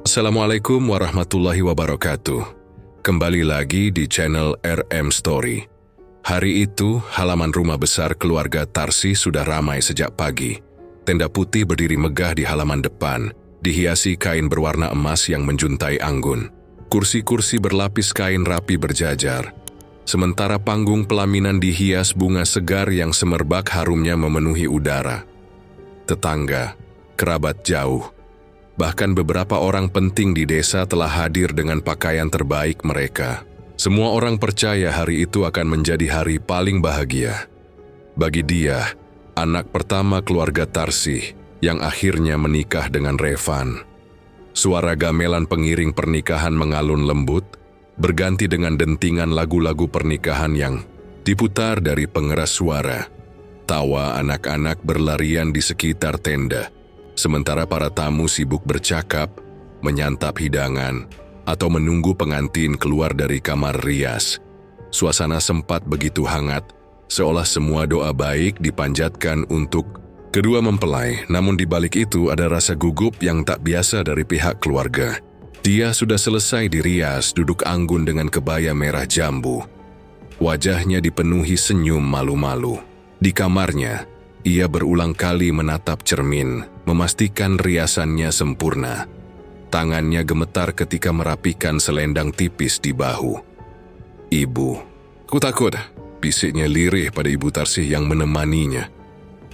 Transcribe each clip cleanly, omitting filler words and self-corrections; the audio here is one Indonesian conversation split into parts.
Assalamualaikum warahmatullahi wabarakatuh. Kembali lagi di channel RM Story. Hari itu, halaman rumah besar keluarga Tarsi sudah ramai sejak pagi. Tenda putih berdiri megah di halaman depan, dihiasi kain berwarna emas yang menjuntai anggun. Kursi-kursi berlapis kain rapi berjajar. Sementara panggung pelaminan dihias bunga segar yang semerbak harumnya memenuhi udara. Tetangga, kerabat jauh, bahkan beberapa orang penting di desa telah hadir dengan pakaian terbaik mereka. Semua orang percaya hari itu akan menjadi hari paling bahagia. Bagi dia, anak pertama keluarga Tarsi yang akhirnya menikah dengan Revan. Suara gamelan pengiring pernikahan mengalun lembut, berganti dengan dentingan lagu-lagu pernikahan yang diputar dari pengeras suara. Tawa anak-anak berlarian di sekitar tenda, sementara para tamu sibuk bercakap, menyantap hidangan, atau menunggu pengantin keluar dari kamar rias. Suasana sempat begitu hangat, seolah semua doa baik dipanjatkan untuk kedua mempelai. Namun di balik itu ada rasa gugup yang tak biasa dari pihak keluarga. Dia sudah selesai dirias, duduk anggun dengan kebaya merah jambu. Wajahnya dipenuhi senyum malu-malu. Di kamarnya, ia berulang kali menatap cermin, memastikan riasannya sempurna. Tangannya gemetar ketika merapikan selendang tipis di bahu. "Ibu, ku takut," bisiknya lirih pada Ibu Tarsi yang menemaninya.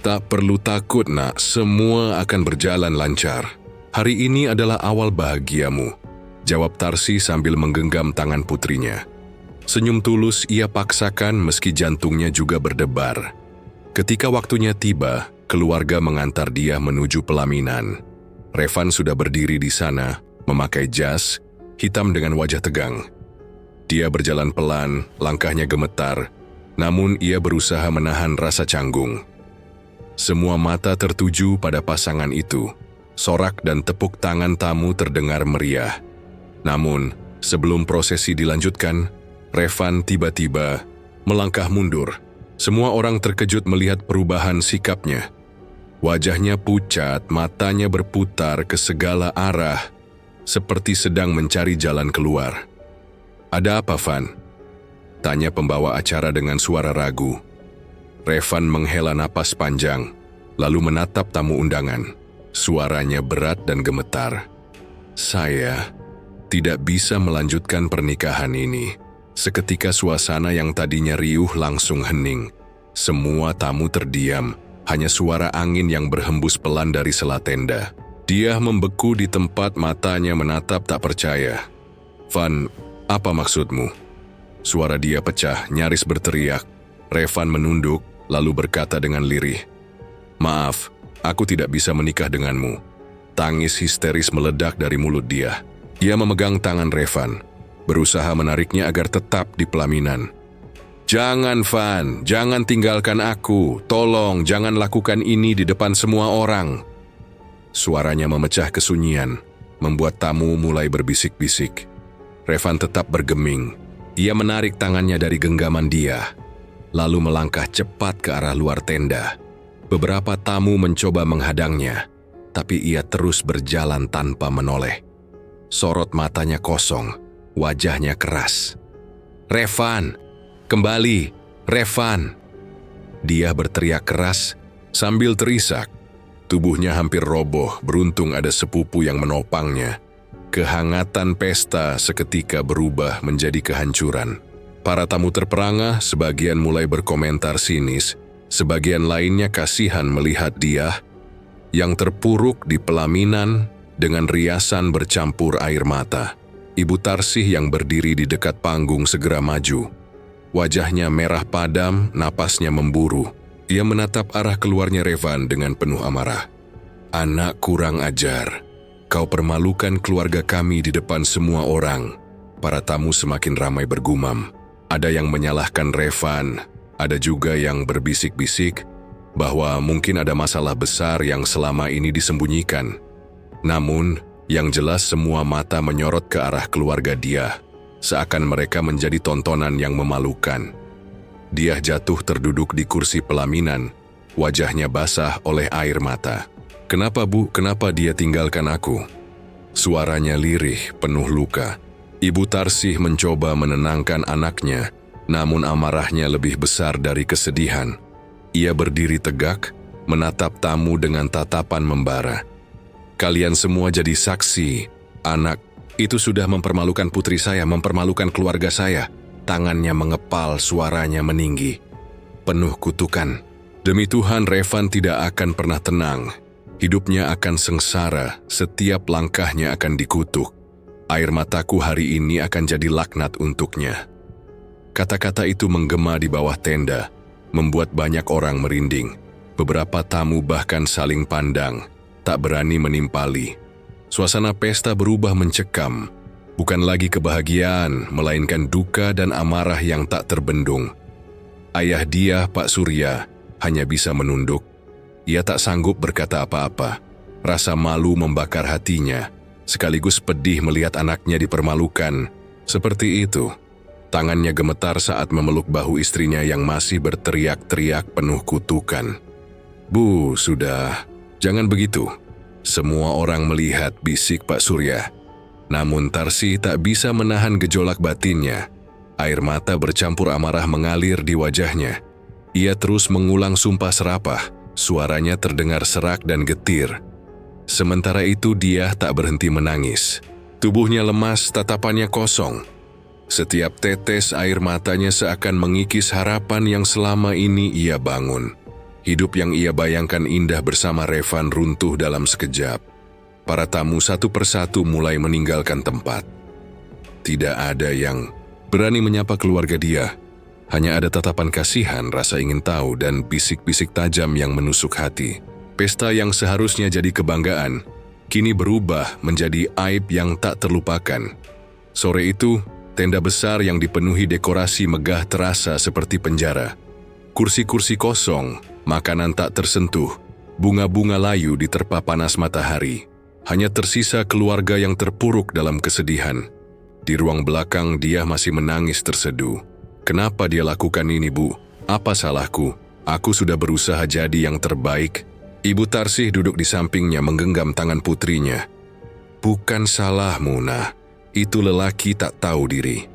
"Tak perlu takut, nak, semua akan berjalan lancar. Hari ini adalah awal bahagiamu," jawab Tarsi sambil menggenggam tangan putrinya. Senyum tulus ia paksakan meski jantungnya juga berdebar. Ketika waktunya tiba, keluarga mengantar dia menuju pelaminan. Revan sudah berdiri di sana, memakai jas hitam dengan wajah tegang. Dia berjalan pelan, langkahnya gemetar, namun ia berusaha menahan rasa canggung. Semua mata tertuju pada pasangan itu. Sorak dan tepuk tangan tamu terdengar meriah. Namun, sebelum prosesi dilanjutkan, Revan tiba-tiba melangkah mundur. Semua orang terkejut melihat perubahan sikapnya. Wajahnya pucat, matanya berputar ke segala arah, seperti sedang mencari jalan keluar. "Ada apa, Van?" tanya pembawa acara dengan suara ragu. Revan menghela napas panjang, lalu menatap tamu undangan. Suaranya berat dan gemetar. "Saya tidak bisa melanjutkan pernikahan ini." Seketika suasana yang tadinya riuh langsung hening. Semua tamu terdiam, hanya suara angin yang berhembus pelan dari sela tenda. Dia membeku di tempat, matanya menatap tak percaya. "Van, apa maksudmu?" Suara dia pecah, nyaris berteriak. Revan menunduk, lalu berkata dengan lirih, "Maaf, aku tidak bisa menikah denganmu." Tangis histeris meledak dari mulut dia. Dia memegang tangan Revan, berusaha menariknya agar tetap di pelaminan. "Jangan, Van, jangan tinggalkan aku. Tolong, jangan lakukan ini di depan semua orang." Suaranya memecah kesunyian, membuat tamu mulai berbisik-bisik. Revan tetap bergeming. Ia menarik tangannya dari genggaman dia, lalu melangkah cepat ke arah luar tenda. Beberapa tamu mencoba menghadangnya, tapi ia terus berjalan tanpa menoleh. Sorot matanya kosong, wajahnya keras. "Revan, kembali, Revan!" Dia berteriak keras sambil terisak. Tubuhnya hampir roboh, beruntung ada sepupu yang menopangnya. Kehangatan pesta seketika berubah menjadi kehancuran. Para tamu terperangah, sebagian mulai berkomentar sinis, sebagian lainnya kasihan melihat dia yang terpuruk di pelaminan dengan riasan bercampur air mata. Ibu Tarsih yang berdiri di dekat panggung segera maju. Wajahnya merah padam, napasnya memburu. Ia menatap arah keluarnya Revan dengan penuh amarah. "Anak kurang ajar. Kau permalukan keluarga kami di depan semua orang." Para tamu semakin ramai bergumam. Ada yang menyalahkan Revan, ada juga yang berbisik-bisik bahwa mungkin ada masalah besar yang selama ini disembunyikan. Namun, yang jelas semua mata menyorot ke arah keluarga dia, seakan mereka menjadi tontonan yang memalukan. Dia jatuh terduduk di kursi pelaminan, wajahnya basah oleh air mata. "Kenapa, Bu? Kenapa dia tinggalkan aku?" Suaranya lirih, penuh luka. Ibu Tarsih mencoba menenangkan anaknya, namun amarahnya lebih besar dari kesedihan. Ia berdiri tegak, menatap tamu dengan tatapan membara. Kalian semua jadi saksi, anak itu sudah mempermalukan putri saya, mempermalukan keluarga saya. Tangannya mengepal, suaranya meninggi. Penuh kutukan. Demi Tuhan, Revan tidak akan pernah tenang. Hidupnya akan sengsara, setiap langkahnya akan dikutuk. Air mataku hari ini akan jadi laknat untuknya. Kata-kata itu menggema di bawah tenda, membuat banyak orang merinding. Beberapa tamu bahkan saling pandang, tak berani menimpali. Suasana pesta berubah mencekam, bukan lagi kebahagiaan, melainkan duka dan amarah yang tak terbendung. Ayah dia, Pak Surya, hanya bisa menunduk. Ia tak sanggup berkata apa-apa. Rasa malu membakar hatinya, sekaligus pedih melihat anaknya dipermalukan. Seperti itu, tangannya gemetar saat memeluk bahu istrinya yang masih berteriak-teriak penuh kutukan. Bu, sudah, jangan begitu. Semua orang melihat, bisik Pak Surya. Namun Tarsih tak bisa menahan gejolak batinnya. Air mata bercampur amarah mengalir di wajahnya. Ia terus mengulang sumpah serapah, suaranya terdengar serak dan getir. Sementara itu dia tak berhenti menangis. Tubuhnya lemas, tatapannya kosong. Setiap tetes air matanya seakan mengikis harapan yang selama ini ia bangun. Hidup yang ia bayangkan indah bersama Revan runtuh dalam sekejap. Para tamu satu persatu mulai meninggalkan tempat. Tidak ada yang berani menyapa keluarga dia. Hanya ada tatapan kasihan, rasa ingin tahu, dan bisik-bisik tajam yang menusuk hati. Pesta yang seharusnya jadi kebanggaan, kini berubah menjadi aib yang tak terlupakan. Sore itu, tenda besar yang dipenuhi dekorasi megah terasa seperti penjara. Kursi-kursi kosong, makanan tak tersentuh, bunga-bunga layu diterpa panas matahari. Hanya tersisa keluarga yang terpuruk dalam kesedihan. Di ruang belakang dia masih menangis terseduh. Kenapa dia lakukan ini, Bu? Apa salahku? Aku sudah berusaha jadi yang terbaik. Ibu Tarsih duduk di sampingnya menggenggam tangan putrinya. Bukan salahmu, Nah. Itu lelaki tak tahu diri.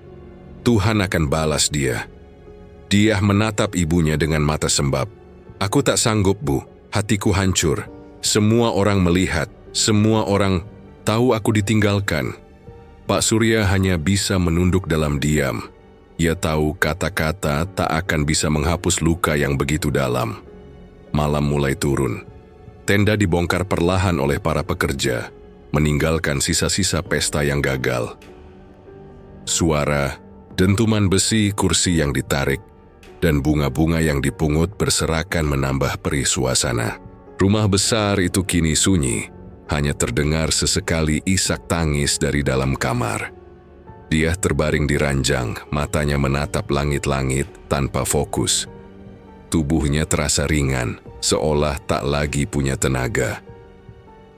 Tuhan akan balas dia. Dia menatap ibunya dengan mata sembab. Aku tak sanggup, Bu. Hatiku hancur. Semua orang melihat. Semua orang tahu aku ditinggalkan. Pak Surya hanya bisa menunduk dalam diam. Ia tahu kata-kata tak akan bisa menghapus luka yang begitu dalam. Malam mulai turun. Tenda dibongkar perlahan oleh para pekerja, meninggalkan sisa-sisa pesta yang gagal. Suara, dentuman besi, kursi yang ditarik, dan bunga-bunga yang dipungut berserakan menambah perih suasana. Rumah besar itu kini sunyi, hanya terdengar sesekali isak tangis dari dalam kamar. Dia terbaring di ranjang, matanya menatap langit-langit tanpa fokus. Tubuhnya terasa ringan, seolah tak lagi punya tenaga.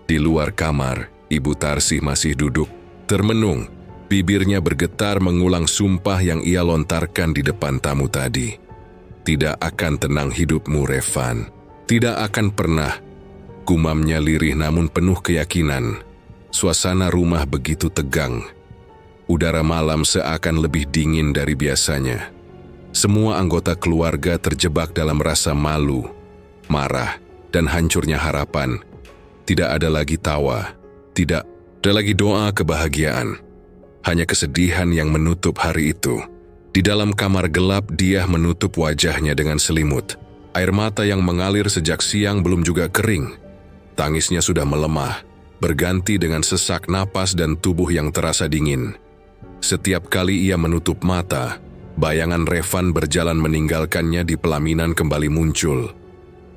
Di luar kamar, Ibu Tarsih masih duduk, termenung. Bibirnya bergetar mengulang sumpah yang ia lontarkan di depan tamu tadi. Tidak akan tenang hidupmu, Revan. Tidak akan pernah. Gumamnya lirih namun penuh keyakinan. Suasana rumah begitu tegang. Udara malam seakan lebih dingin dari biasanya. Semua anggota keluarga terjebak dalam rasa malu, marah, dan hancurnya harapan. Tidak ada lagi tawa, tidak ada lagi doa kebahagiaan. Hanya kesedihan yang menutup hari itu. Di dalam kamar gelap, dia menutup wajahnya dengan selimut. Air mata yang mengalir sejak siang belum juga kering. Tangisnya sudah melemah, berganti dengan sesak napas dan tubuh yang terasa dingin. Setiap kali ia menutup mata, bayangan Revan berjalan meninggalkannya di pelaminan kembali muncul.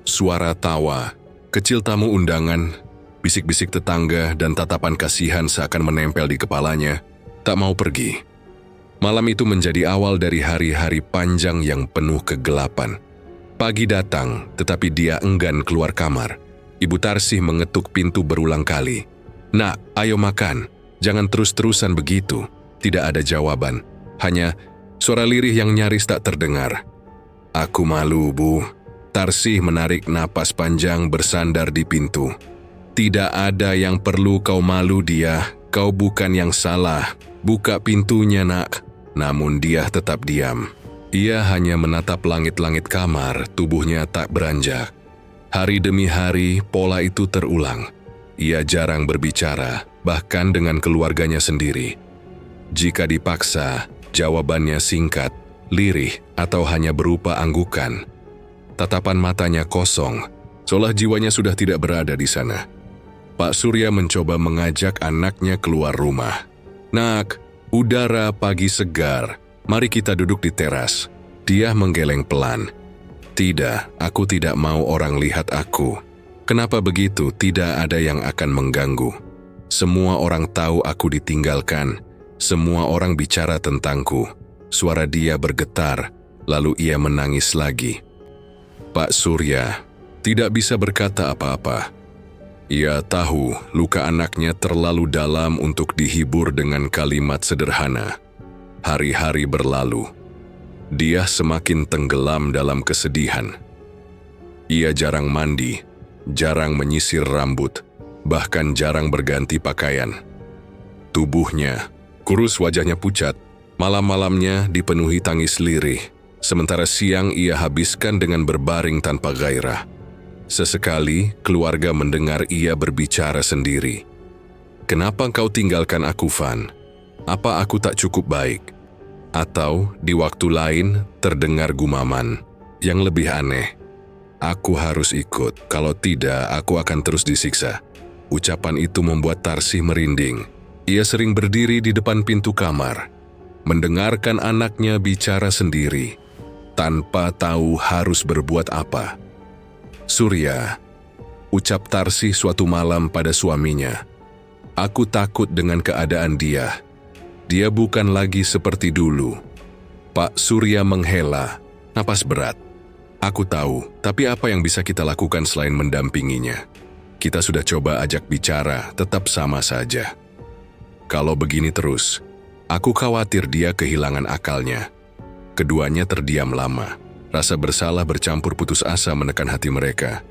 Suara tawa, kecil tamu undangan, bisik-bisik tetangga, dan tatapan kasihan seakan menempel di kepalanya, tak mau pergi. Malam itu menjadi awal dari hari-hari panjang yang penuh kegelapan. Pagi datang, tetapi dia enggan keluar kamar. Ibu Tarsih mengetuk pintu berulang kali. Nak, ayo makan. Jangan terus-terusan begitu. Tidak ada jawaban. Hanya suara lirih yang nyaris tak terdengar. Aku malu, Bu. Tarsih menarik napas panjang bersandar di pintu. Tidak ada yang perlu kau malu dia, kau bukan yang salah. Buka pintunya nak. Namun dia tetap diam. Ia hanya menatap langit-langit kamar, tubuhnya tak beranjak. Hari demi hari, pola itu terulang. Ia jarang berbicara, bahkan dengan keluarganya sendiri. Jika dipaksa, jawabannya singkat, lirih, atau hanya berupa anggukan. Tatapan matanya kosong, seolah jiwanya sudah tidak berada di sana. Pak Surya mencoba mengajak anaknya keluar rumah. Nak, udara pagi segar, mari kita duduk di teras. Dia menggeleng pelan. Tidak, aku tidak mau orang lihat aku. Kenapa begitu? Tidak ada yang akan mengganggu. Semua orang tahu aku ditinggalkan. Semua orang bicara tentangku. Suara dia bergetar, lalu ia menangis lagi. Pak Surya tidak bisa berkata apa-apa. Ia tahu luka anaknya terlalu dalam untuk dihibur dengan kalimat sederhana. Hari-hari berlalu. Dia semakin tenggelam dalam kesedihan. Ia jarang mandi, jarang menyisir rambut, bahkan jarang berganti pakaian. Tubuhnya, kurus, wajahnya pucat, malam-malamnya dipenuhi tangis lirih, sementara siang ia habiskan dengan berbaring tanpa gairah. Sesekali, keluarga mendengar ia berbicara sendiri. Kenapa kau tinggalkan aku, Van? Apa aku tak cukup baik? Atau di waktu lain terdengar gumaman yang lebih aneh. Aku harus ikut, kalau tidak aku akan terus disiksa. Ucapan itu membuat Tarsih merinding. Ia sering berdiri di depan pintu kamar, mendengarkan anaknya bicara sendiri, tanpa tahu harus berbuat apa. Surya, ucap Tarsih suatu malam pada suaminya. Aku takut dengan keadaan dia. Dia bukan lagi seperti dulu. Pak Surya menghela, napas berat. Aku tahu, tapi apa yang bisa kita lakukan selain mendampinginya? Kita sudah coba ajak bicara, tetap sama saja. Kalau begini terus, aku khawatir dia kehilangan akalnya. Keduanya terdiam lama. Rasa bersalah bercampur putus asa menekan hati mereka.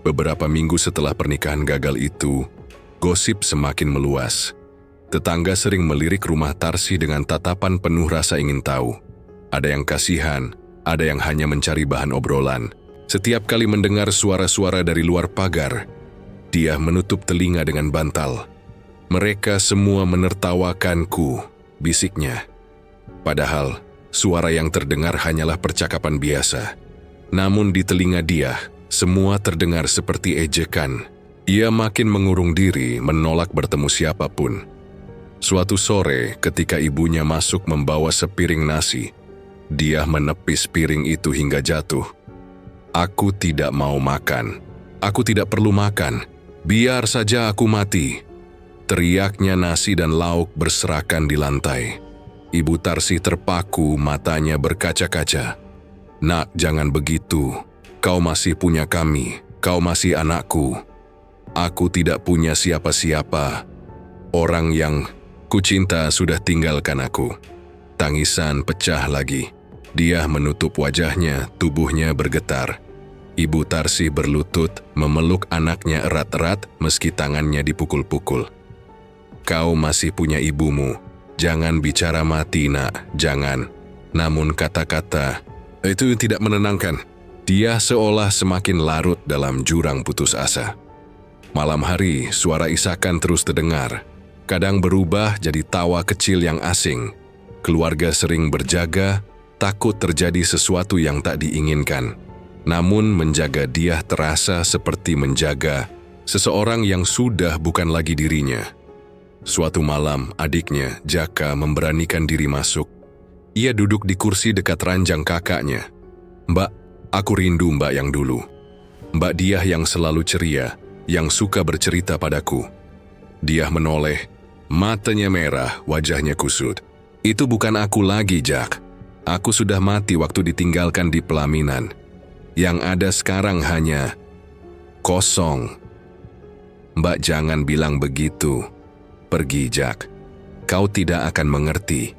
Beberapa minggu setelah pernikahan gagal itu, gosip semakin meluas. Tetangga sering melirik rumah Tarsih dengan tatapan penuh rasa ingin tahu. Ada yang kasihan, ada yang hanya mencari bahan obrolan. Setiap kali mendengar suara-suara dari luar pagar, dia menutup telinga dengan bantal. Mereka semua menertawakanku, bisiknya. Padahal, suara yang terdengar hanyalah percakapan biasa. Namun di telinga dia, semua terdengar seperti ejekan. Ia makin mengurung diri, menolak bertemu siapapun. Suatu sore, ketika ibunya masuk membawa sepiring nasi, dia menepis piring itu hingga jatuh. Aku tidak mau makan. Aku tidak perlu makan. Biar saja aku mati. Teriaknya nasi dan lauk berserakan di lantai. Ibu Tarsih terpaku, matanya berkaca-kaca. Nak, jangan begitu. Kau masih punya kami. Kau masih anakku. Aku tidak punya siapa-siapa. Orang yang kucinta sudah tinggalkan aku. Tangisan pecah lagi. Dia menutup wajahnya, tubuhnya bergetar. Ibu Tarsih berlutut, memeluk anaknya erat-erat meski tangannya dipukul-pukul. Kau masih punya ibumu. Jangan bicara mati, nak, jangan. Namun kata-kata itu tidak menenangkan. Dia seolah semakin larut dalam jurang putus asa. Malam hari, suara isakan terus terdengar. Kadang berubah jadi tawa kecil yang asing. Keluarga sering berjaga, takut terjadi sesuatu yang tak diinginkan. Namun menjaga dia terasa seperti menjaga seseorang yang sudah bukan lagi dirinya. Suatu malam, adiknya, Jaka, memberanikan diri masuk. Ia duduk di kursi dekat ranjang kakaknya. Mbak, aku rindu Mbak yang dulu. Mbak Diah yang selalu ceria, yang suka bercerita padaku. Diah menoleh, matanya merah, wajahnya kusut. Itu bukan aku lagi, Jak. Aku sudah mati waktu ditinggalkan di pelaminan. Yang ada sekarang hanya kosong. Mbak, jangan bilang begitu. Pergi, Jak. Kau tidak akan mengerti.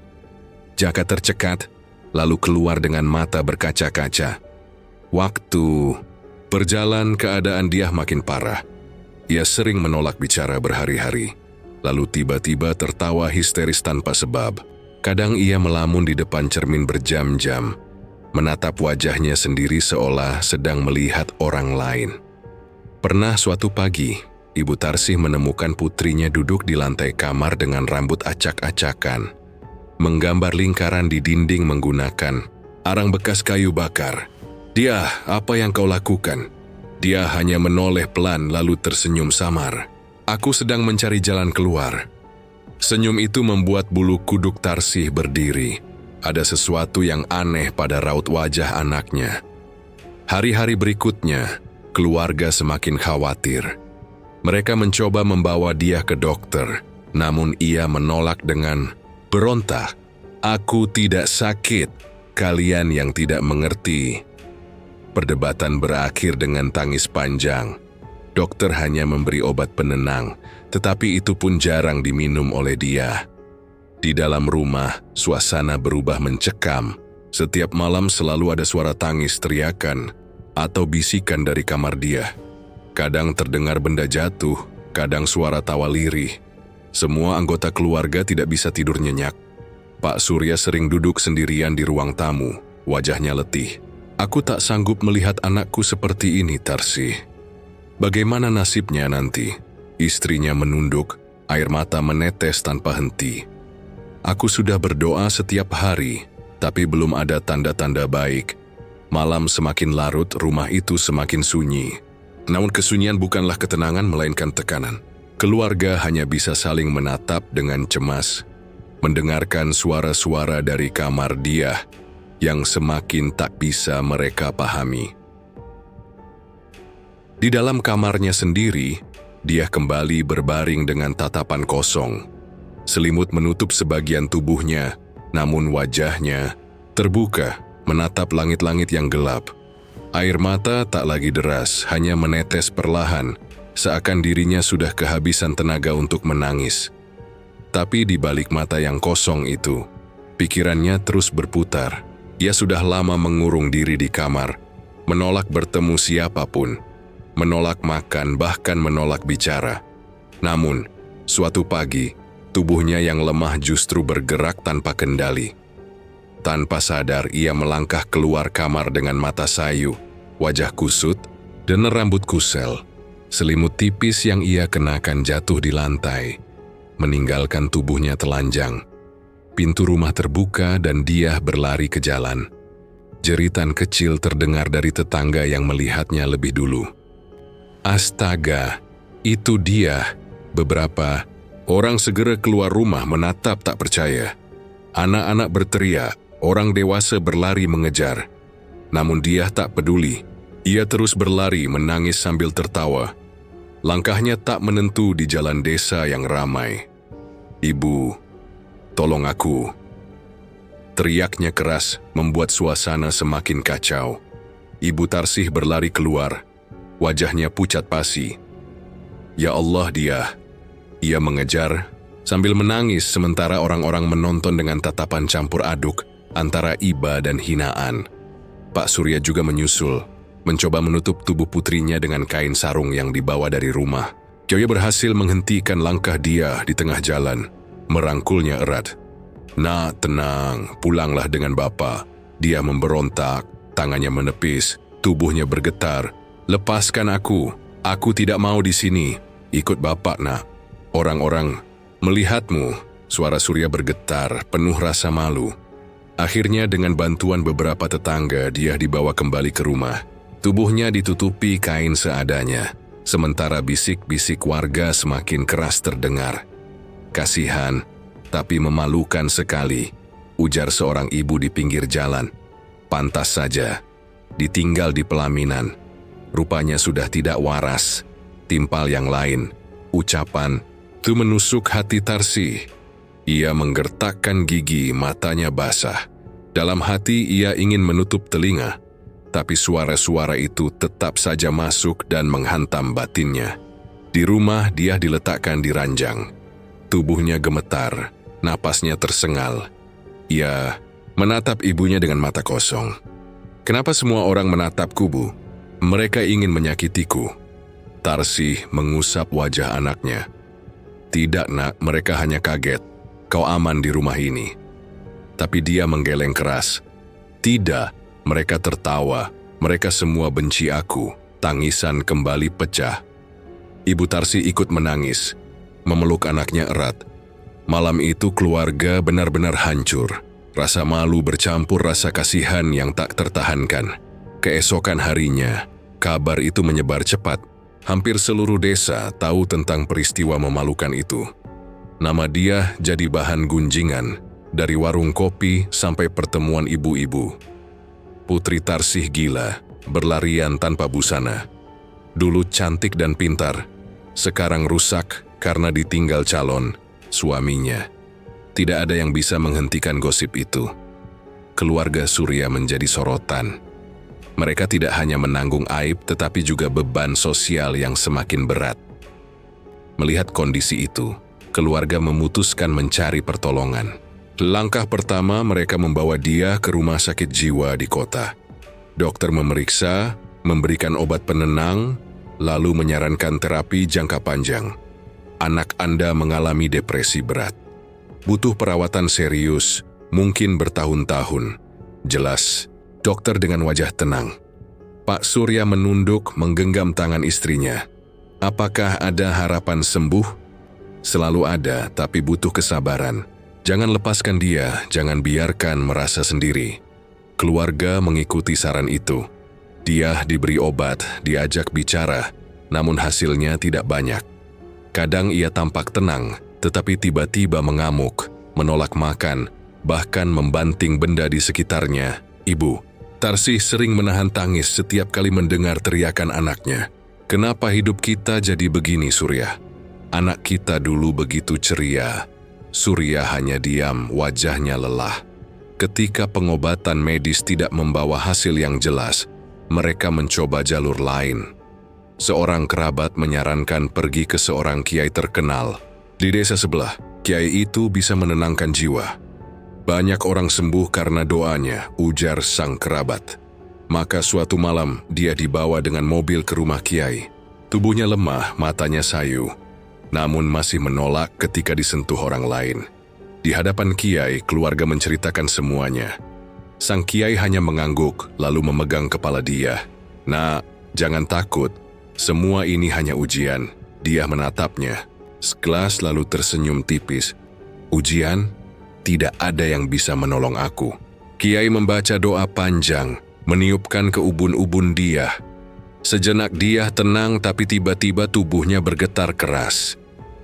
Jaka tercekat, lalu keluar dengan mata berkaca-kaca. Waktu berjalan, keadaan dia makin parah. Ia sering menolak bicara berhari-hari, lalu tiba-tiba tertawa histeris tanpa sebab. Kadang ia melamun di depan cermin berjam-jam, menatap wajahnya sendiri seolah sedang melihat orang lain. Pernah suatu pagi, Ibu Tarsih menemukan putrinya duduk di lantai kamar dengan rambut acak-acakan, menggambar lingkaran di dinding menggunakan arang bekas kayu bakar. "Dia, apa yang kau lakukan?" Dia hanya menoleh pelan lalu tersenyum samar. "Aku sedang mencari jalan keluar." Senyum itu membuat bulu kuduk Tarsih berdiri. Ada sesuatu yang aneh pada raut wajah anaknya. Hari-hari berikutnya, keluarga semakin khawatir. Mereka mencoba membawa dia ke dokter, namun ia menolak dengan berontak. "Aku tidak sakit, kalian yang tidak mengerti." Perdebatan berakhir dengan tangis panjang. Dokter hanya memberi obat penenang, tetapi itu pun jarang diminum oleh dia. Di dalam rumah, suasana berubah mencekam. Setiap malam selalu ada suara tangis, teriakan, atau bisikan dari kamar dia. Kadang terdengar benda jatuh, kadang suara tawa lirih. Semua anggota keluarga tidak bisa tidur nyenyak. Pak Surya sering duduk sendirian di ruang tamu, wajahnya letih. "Aku tak sanggup melihat anakku seperti ini, Tarsih. Bagaimana nasibnya nanti?" Istrinya menunduk, air mata menetes tanpa henti. "Aku sudah berdoa setiap hari, tapi belum ada tanda-tanda baik. Malam semakin larut, rumah itu semakin sunyi. Namun kesunyian bukanlah ketenangan melainkan tekanan. Keluarga hanya bisa saling menatap dengan cemas, mendengarkan suara-suara dari kamar dia yang semakin tak bisa mereka pahami." Di dalam kamarnya sendiri, dia kembali berbaring dengan tatapan kosong. Selimut menutup sebagian tubuhnya, namun wajahnya terbuka menatap langit-langit yang gelap. Air mata tak lagi deras, hanya menetes perlahan, seakan dirinya sudah kehabisan tenaga untuk menangis. Tapi di balik mata yang kosong itu, pikirannya terus berputar. Ia sudah lama mengurung diri di kamar, menolak bertemu siapapun, menolak makan, bahkan menolak bicara. Namun, suatu pagi, tubuhnya yang lemah justru bergerak tanpa kendali. Tanpa sadar, ia melangkah keluar kamar dengan mata sayu, wajah kusut, dan rambut kusel. Selimut tipis yang ia kenakan jatuh di lantai, meninggalkan tubuhnya telanjang. Pintu rumah terbuka dan dia berlari ke jalan. Jeritan kecil terdengar dari tetangga yang melihatnya lebih dulu. "Astaga, itu dia!" Beberapa orang segera keluar rumah menatap tak percaya. Anak-anak berteriak, orang dewasa berlari mengejar. Namun dia tak peduli. Ia terus berlari menangis sambil tertawa. Langkahnya tak menentu di jalan desa yang ramai. "Ibu, tolong aku!" Teriaknya keras membuat suasana semakin kacau. Ibu Tarsih berlari keluar. Wajahnya pucat pasi. "Ya Allah, dia!" Ia mengejar sambil menangis sementara orang-orang menonton dengan tatapan campur aduk antara iba dan hinaan. Pak Surya juga menyusul, mencoba menutup tubuh putrinya dengan kain sarung yang dibawa dari rumah. Joya berhasil menghentikan langkah dia di tengah jalan, merangkulnya erat. "Nak, tenang, pulanglah dengan Bapa." Dia memberontak, tangannya menepis, tubuhnya bergetar. "Lepaskan aku tidak mau di sini. Ikut Bapak, nak." "Orang-orang melihatmu." Suara Surya bergetar, penuh rasa malu. Akhirnya dengan bantuan beberapa tetangga, dia dibawa kembali ke rumah. Tubuhnya ditutupi kain seadanya, sementara bisik-bisik warga semakin keras terdengar. "Kasihan, tapi memalukan sekali," ujar seorang ibu di pinggir jalan. "Pantas saja, ditinggal di pelaminan. Rupanya sudah tidak waras." Timpal yang lain, ucapan itu menusuk hati Tarsih. Ia menggertakkan gigi, matanya basah. Dalam hati ia ingin menutup telinga, tapi suara-suara itu tetap saja masuk dan menghantam batinnya. Di rumah dia diletakkan di ranjang. Tubuhnya gemetar, napasnya tersengal. Ia menatap ibunya dengan mata kosong. "Kenapa semua orang menatapku, Bu? Mereka ingin menyakitiku." Tarsih mengusap wajah anaknya. "Tidak, Nak, mereka hanya kaget. Kau aman di rumah ini." Tapi dia menggeleng keras. "Tidak," mereka tertawa. "Mereka semua benci aku." Tangisan kembali pecah. Ibu Tarsih ikut menangis, memeluk anaknya erat. Malam itu keluarga benar-benar hancur. Rasa malu bercampur rasa kasihan yang tak tertahankan. Keesokan harinya, kabar itu menyebar cepat. Hampir seluruh desa tahu tentang peristiwa memalukan itu. Nama dia jadi bahan gunjingan, dari warung kopi sampai pertemuan ibu-ibu. Putri Tarsih gila, berlarian tanpa busana. Dulu cantik dan pintar, sekarang rusak karena ditinggal calon suaminya. Tidak ada yang bisa menghentikan gosip itu. Keluarga Surya menjadi sorotan. Mereka tidak hanya menanggung aib tetapi juga beban sosial yang semakin berat. Melihat kondisi itu, keluarga memutuskan mencari pertolongan. Langkah pertama, mereka membawa dia ke rumah sakit jiwa di kota. Dokter memeriksa, memberikan obat penenang, lalu menyarankan terapi jangka panjang. Anak Anda mengalami depresi berat. Butuh perawatan serius, mungkin bertahun-tahun. Jelas, dokter dengan wajah tenang. Pak Surya menunduk menggenggam tangan istrinya. Apakah ada harapan sembuh? Selalu ada, tapi butuh kesabaran. Jangan lepaskan dia, jangan biarkan merasa sendiri. Keluarga mengikuti saran itu. Dia diberi obat, diajak bicara, namun hasilnya tidak banyak. Kadang ia tampak tenang, tetapi tiba-tiba mengamuk, menolak makan, bahkan membanting benda di sekitarnya. Ibu Tarsih sering menahan tangis setiap kali mendengar teriakan anaknya. "Kenapa hidup kita jadi begini, Surya? Anak kita dulu begitu ceria." Surya hanya diam, wajahnya lelah. Ketika pengobatan medis tidak membawa hasil yang jelas, mereka mencoba jalur lain. Seorang kerabat menyarankan pergi ke seorang kiai terkenal. Di desa sebelah, kiai itu bisa menenangkan jiwa. "Banyak orang sembuh karena doanya," ujar sang kerabat. Maka suatu malam, dia dibawa dengan mobil ke rumah kiai. Tubuhnya lemah, matanya sayu, namun masih menolak ketika disentuh orang lain. Di hadapan kiai, keluarga menceritakan semuanya. Sang kiai hanya mengangguk, lalu memegang kepala dia. "Nak, jangan takut. Semua ini hanya ujian." Dia menatapnya. Sekelas lalu tersenyum tipis. "Ujian? Tidak ada yang bisa menolong aku." Kiai membaca doa panjang, meniupkan ke ubun-ubun dia. Sejenak dia tenang, tapi tiba-tiba tubuhnya bergetar keras.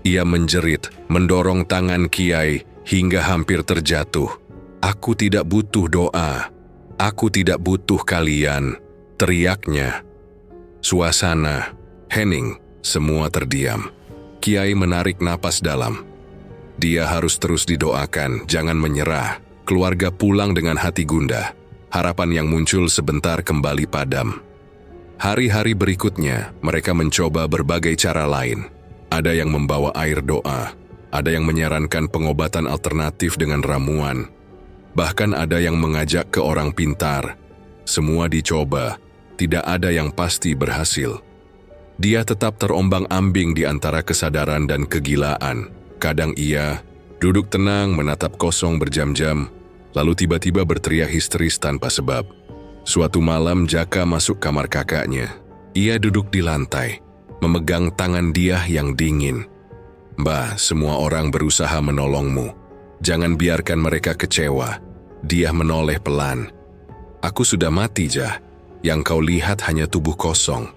Ia menjerit, mendorong tangan kiai hingga hampir terjatuh. "Aku tidak butuh doa. Aku tidak butuh kalian," teriaknya. Suasana, hening, semua terdiam. Kiai menarik napas dalam. Dia harus terus didoakan, jangan menyerah. Keluarga pulang dengan hati gundah. Harapan yang muncul sebentar kembali padam. Hari-hari berikutnya, mereka mencoba berbagai cara lain. Ada yang membawa air doa, ada yang menyarankan pengobatan alternatif dengan ramuan. Bahkan ada yang mengajak ke orang pintar. Semua dicoba, tidak ada yang pasti berhasil. Dia tetap terombang-ambing di antara kesadaran dan kegilaan. Kadang ia duduk tenang menatap kosong berjam-jam, lalu tiba-tiba berteriak histeris tanpa sebab. Suatu malam Jaka masuk kamar kakaknya. Ia duduk di lantai, memegang tangan dia yang dingin. "Mbah, semua orang berusaha menolongmu. Jangan biarkan mereka kecewa." Dia menoleh pelan. "Aku sudah mati, Jah. Yang kau lihat hanya tubuh kosong.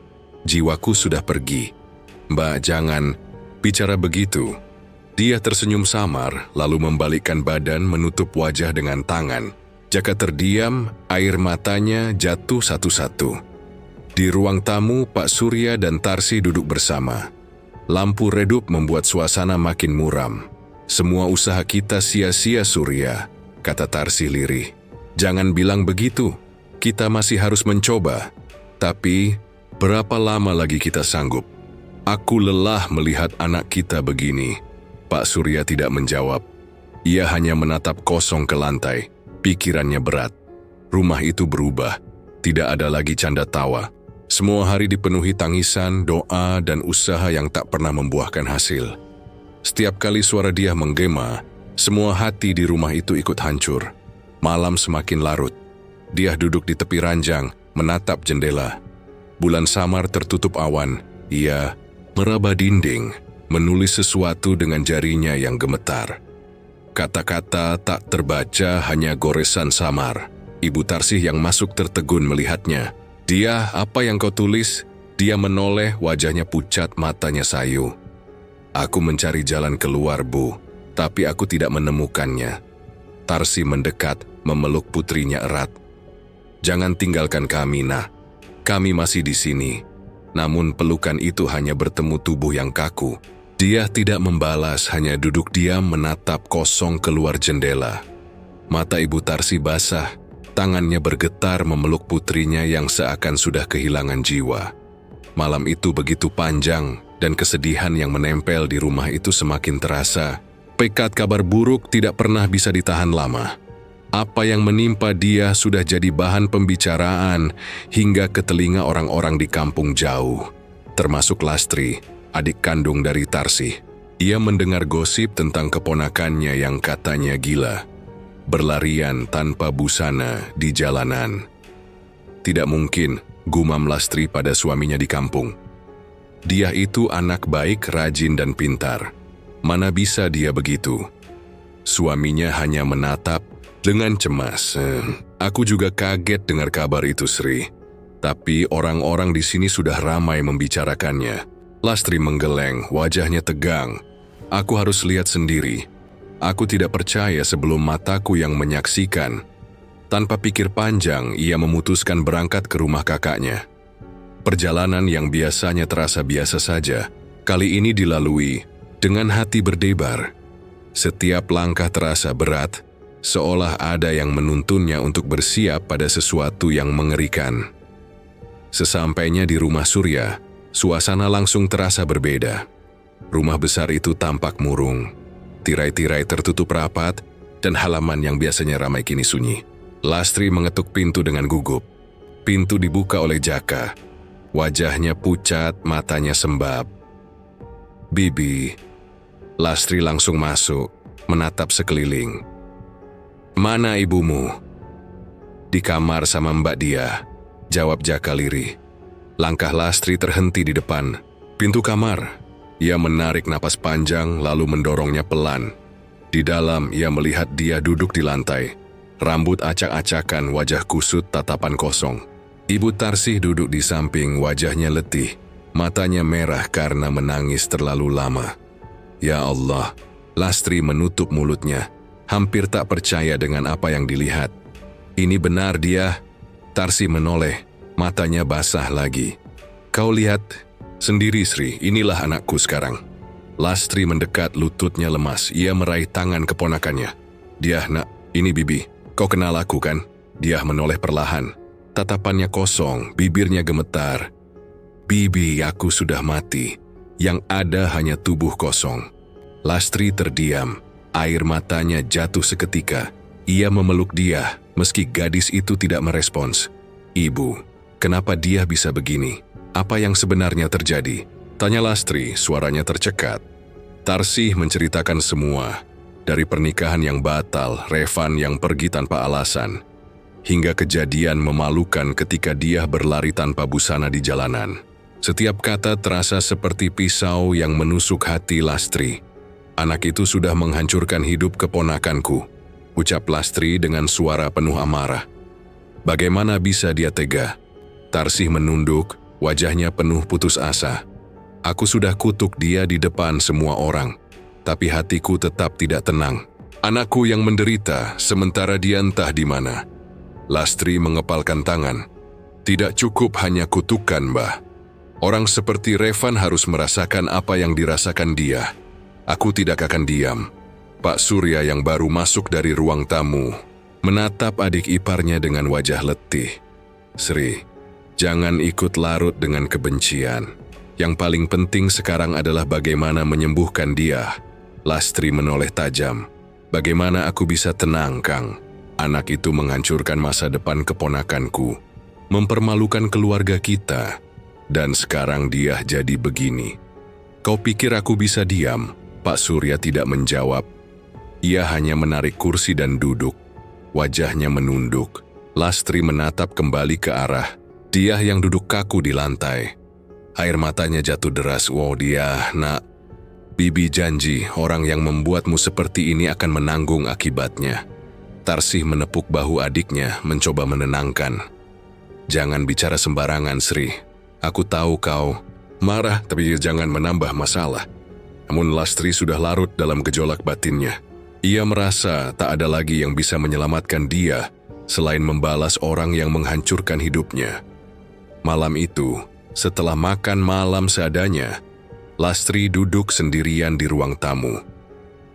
Jiwaku sudah pergi." "Mbah, jangan bicara begitu." Dia tersenyum samar, lalu membalikkan badan menutup wajah dengan tangan. Jaka terdiam, air matanya jatuh satu-satu. Di ruang tamu, Pak Surya dan Tarsih duduk bersama. Lampu redup membuat suasana makin muram. "Semua usaha kita sia-sia, Surya," kata Tarsih lirih. "Jangan bilang begitu, kita masih harus mencoba. Tapi, berapa lama lagi kita sanggup? Aku lelah melihat anak kita begini." Pak Surya tidak menjawab. Ia hanya menatap kosong ke lantai. Pikirannya berat. Rumah itu berubah. Tidak ada lagi canda tawa. Semua hari dipenuhi tangisan, doa, dan usaha yang tak pernah membuahkan hasil. Setiap kali suara dia menggema, semua hati di rumah itu ikut hancur. Malam semakin larut. Dia duduk di tepi ranjang, menatap jendela. Bulan samar tertutup awan. Ia meraba dinding, menulis sesuatu dengan jarinya yang gemetar. Kata-kata tak terbaca, hanya goresan samar. Ibu Tarsih yang masuk tertegun melihatnya. "Dia, apa yang kau tulis?" Dia menoleh, wajahnya pucat, matanya sayu. "Aku mencari jalan keluar, Bu, tapi aku tidak menemukannya." Tarsih mendekat, memeluk putrinya erat. "Jangan tinggalkan kami, Nak. Kami masih di sini." Namun pelukan itu hanya bertemu tubuh yang kaku. Dia tidak membalas, hanya duduk diam menatap kosong keluar jendela. Mata Ibu Tarsih basah. Tangannya bergetar memeluk putrinya yang seakan sudah kehilangan jiwa. Malam itu begitu panjang, dan kesedihan yang menempel di rumah itu semakin terasa. Pekat kabar buruk tidak pernah bisa ditahan lama. Apa yang menimpa dia sudah jadi bahan pembicaraan hingga ke telinga orang-orang di kampung jauh, termasuk Lastri, adik kandung dari Tarsih. Ia mendengar gosip tentang keponakannya yang katanya gila, berlarian tanpa busana di jalanan. Tidak mungkin, gumam Lastri pada suaminya di kampung. Dia itu anak baik, rajin dan pintar. Mana bisa dia begitu? Suaminya hanya menatap dengan cemas. Aku juga kaget dengar kabar itu, Sri. Tapi orang-orang di sini sudah ramai membicarakannya. Lastri menggeleng, wajahnya tegang. Aku harus lihat sendiri. Aku tidak percaya sebelum mataku yang menyaksikan. Tanpa pikir panjang, ia memutuskan berangkat ke rumah kakaknya. Perjalanan yang biasanya terasa biasa saja, kali ini dilalui dengan hati berdebar. Setiap langkah terasa berat, seolah ada yang menuntunnya untuk bersiap pada sesuatu yang mengerikan. Sesampainya di rumah Surya, suasana langsung terasa berbeda. Rumah besar itu tampak murung. Tirai-tirai tertutup rapat, dan halaman yang biasanya ramai kini sunyi. Lastri mengetuk pintu dengan gugup. Pintu dibuka oleh Jaka. Wajahnya pucat, matanya sembab. "Bibi." Lastri langsung masuk, menatap sekeliling. "Mana ibumu?" "Di kamar sama Mbak Dia," jawab Jaka lirih. Langkah Lastri terhenti di depan pintu kamar. Ia menarik napas panjang lalu mendorongnya pelan. Di dalam ia melihat dia duduk di lantai. Rambut acak-acakan, wajah kusut, tatapan kosong. Ibu Tarsih duduk di samping, wajahnya letih. Matanya merah karena menangis terlalu lama. Ya Allah, Lastri menutup mulutnya. Hampir tak percaya dengan apa yang dilihat. Ini benar dia? Tarsih menoleh, matanya basah lagi. "Kau lihat sendiri, Sri, inilah anakku sekarang." Lastri mendekat, lututnya lemas. Ia meraih tangan keponakannya. "Dia, Nak, ini Bibi. Kau kenal aku kan?" Dia menoleh perlahan. Tatapannya kosong, bibirnya gemetar. "Bibi, aku sudah mati. Yang ada hanya tubuh kosong." Lastri terdiam. Air matanya jatuh seketika. Ia memeluk dia, meski gadis itu tidak merespons. "Ibu, kenapa dia bisa begini? Apa yang sebenarnya terjadi?" Tanya Lastri, suaranya tercekat. Tarsih menceritakan semua, dari pernikahan yang batal, Revan yang pergi tanpa alasan, hingga kejadian memalukan ketika dia berlari tanpa busana di jalanan. Setiap kata terasa seperti pisau yang menusuk hati Lastri. "Anak itu sudah menghancurkan hidup keponakanku," ucap Lastri dengan suara penuh amarah. Bagaimana bisa dia tega? Tarsih menunduk, wajahnya penuh putus asa. "Aku sudah kutuk dia di depan semua orang, tapi hatiku tetap tidak tenang. Anakku yang menderita, sementara dia entah di mana." Lastri mengepalkan tangan. "Tidak cukup hanya kutukan, Mbah. Orang seperti Revan harus merasakan apa yang dirasakan dia. Aku tidak akan diam." Pak Surya yang baru masuk dari ruang tamu menatap adik iparnya dengan wajah letih. "Sri, jangan ikut larut dengan kebencian. Yang paling penting sekarang adalah bagaimana menyembuhkan dia." Lastri menoleh tajam. "Bagaimana aku bisa tenang, Kang? Anak itu menghancurkan masa depan keponakanku. mempermalukan keluarga kita, dan sekarang dia jadi begini. Kau pikir aku bisa diam?" Pak Surya tidak menjawab. Ia hanya menarik kursi dan duduk. Wajahnya menunduk. Lastri menatap kembali ke arah dia yang duduk kaku di lantai. Air matanya jatuh deras. "Wow, dia, nak. Bibi janji orang yang membuatmu seperti ini akan menanggung akibatnya." Tarsih menepuk bahu adiknya, mencoba menenangkan. "Jangan bicara sembarangan, Sri. Aku tahu kau marah, tapi jangan menambah masalah." Namun Lastri sudah larut dalam gejolak batinnya. Ia merasa tak ada lagi yang bisa menyelamatkan dia selain membalas orang yang menghancurkan hidupnya. Malam itu, setelah makan malam seadanya, Lastri duduk sendirian di ruang tamu.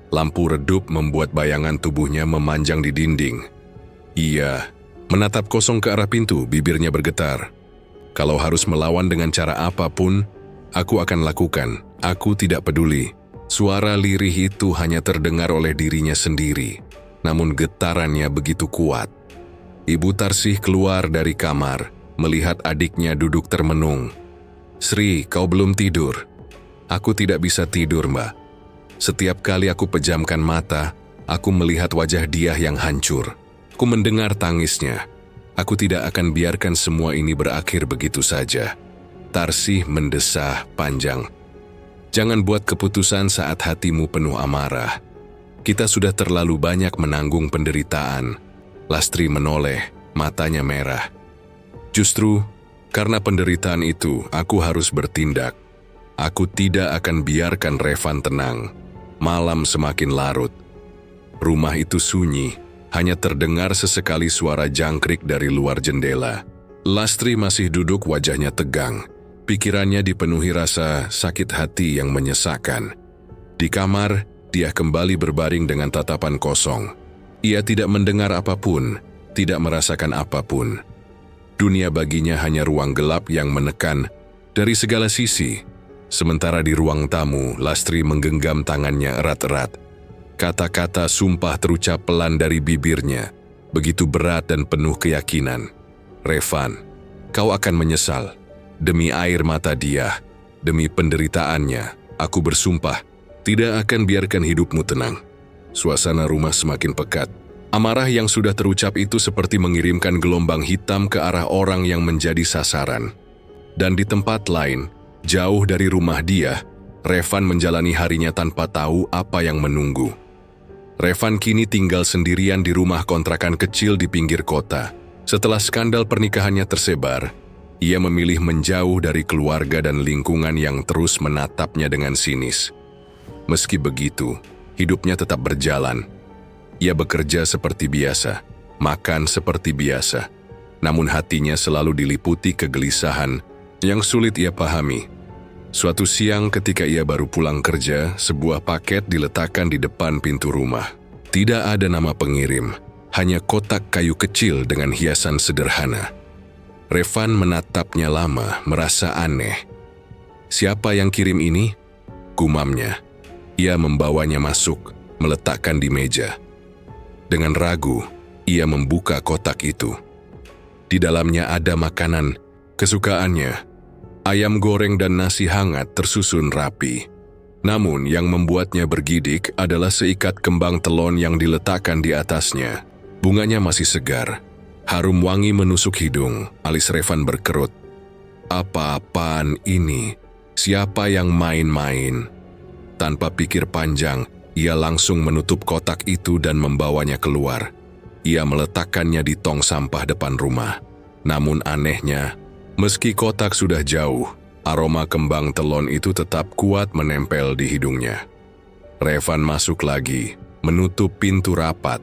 Lampu redup membuat bayangan tubuhnya memanjang di dinding. Ia menatap kosong ke arah pintu, bibirnya bergetar. "Kalau harus melawan dengan cara apapun, aku akan lakukan. Aku tidak peduli." Suara lirih itu hanya terdengar oleh dirinya sendiri, namun getarannya begitu kuat. Ibu Tarsih keluar dari kamar, melihat adiknya duduk termenung. "Sri, kau belum tidur?" "Aku tidak bisa tidur, Mbak. Setiap kali aku pejamkan mata, aku melihat wajah dia yang hancur. Aku mendengar tangisnya. Aku tidak akan biarkan semua ini berakhir begitu saja." Tarsih mendesah panjang. "Jangan buat keputusan saat hatimu penuh amarah. Kita sudah terlalu banyak menanggung penderitaan." Lastri menoleh, matanya merah. "Justru karena penderitaan itu, aku harus bertindak. Aku tidak akan biarkan Revan tenang." Malam semakin larut. Rumah itu sunyi, hanya terdengar sesekali suara jangkrik dari luar jendela. Lastri masih duduk, wajahnya tegang. Pikirannya dipenuhi rasa sakit hati yang menyesakan. Di kamar, dia kembali berbaring dengan tatapan kosong. Ia tidak mendengar apapun, tidak merasakan apapun. Dunia baginya hanya ruang gelap yang menekan dari segala sisi. Sementara di ruang tamu, Lastri menggenggam tangannya erat-erat. Kata-kata sumpah terucap pelan dari bibirnya, begitu berat dan penuh keyakinan. "Revan, kau akan menyesal. Demi air mata dia, demi penderitaannya, aku bersumpah, tidak akan biarkan hidupmu tenang." Suasana rumah semakin pekat. Amarah yang sudah terucap itu seperti mengirimkan gelombang hitam ke arah orang yang menjadi sasaran. Dan di tempat lain, jauh dari rumah dia, Revan menjalani harinya tanpa tahu apa yang menunggu. Revan kini tinggal sendirian di rumah kontrakan kecil di pinggir kota. Setelah skandal pernikahannya tersebar, ia memilih menjauh dari keluarga dan lingkungan yang terus menatapnya dengan sinis. Meski begitu, hidupnya tetap berjalan. Ia bekerja seperti biasa, makan seperti biasa, namun hatinya selalu diliputi kegelisahan yang sulit ia pahami. Suatu siang ketika ia baru pulang kerja, sebuah paket diletakkan di depan pintu rumah. Tidak ada nama pengirim, hanya kotak kayu kecil dengan hiasan sederhana. Revan menatapnya lama, merasa aneh. "Siapa yang kirim ini?" gumamnya. Ia membawanya masuk, meletakkan di meja. Dengan ragu, ia membuka kotak itu. Di dalamnya ada makanan kesukaannya. Ayam goreng dan nasi hangat tersusun rapi. Namun yang membuatnya bergidik adalah seikat kembang telon yang diletakkan di atasnya. Bunganya masih segar. Harum wangi menusuk hidung, alis Revan berkerut. Apa-apaan ini? Siapa yang main-main? Tanpa pikir panjang, ia langsung menutup kotak itu dan membawanya keluar. Ia meletakkannya di tong sampah depan rumah. Namun anehnya, meski kotak sudah jauh, aroma kembang telon itu tetap kuat menempel di hidungnya. Revan masuk lagi, menutup pintu rapat.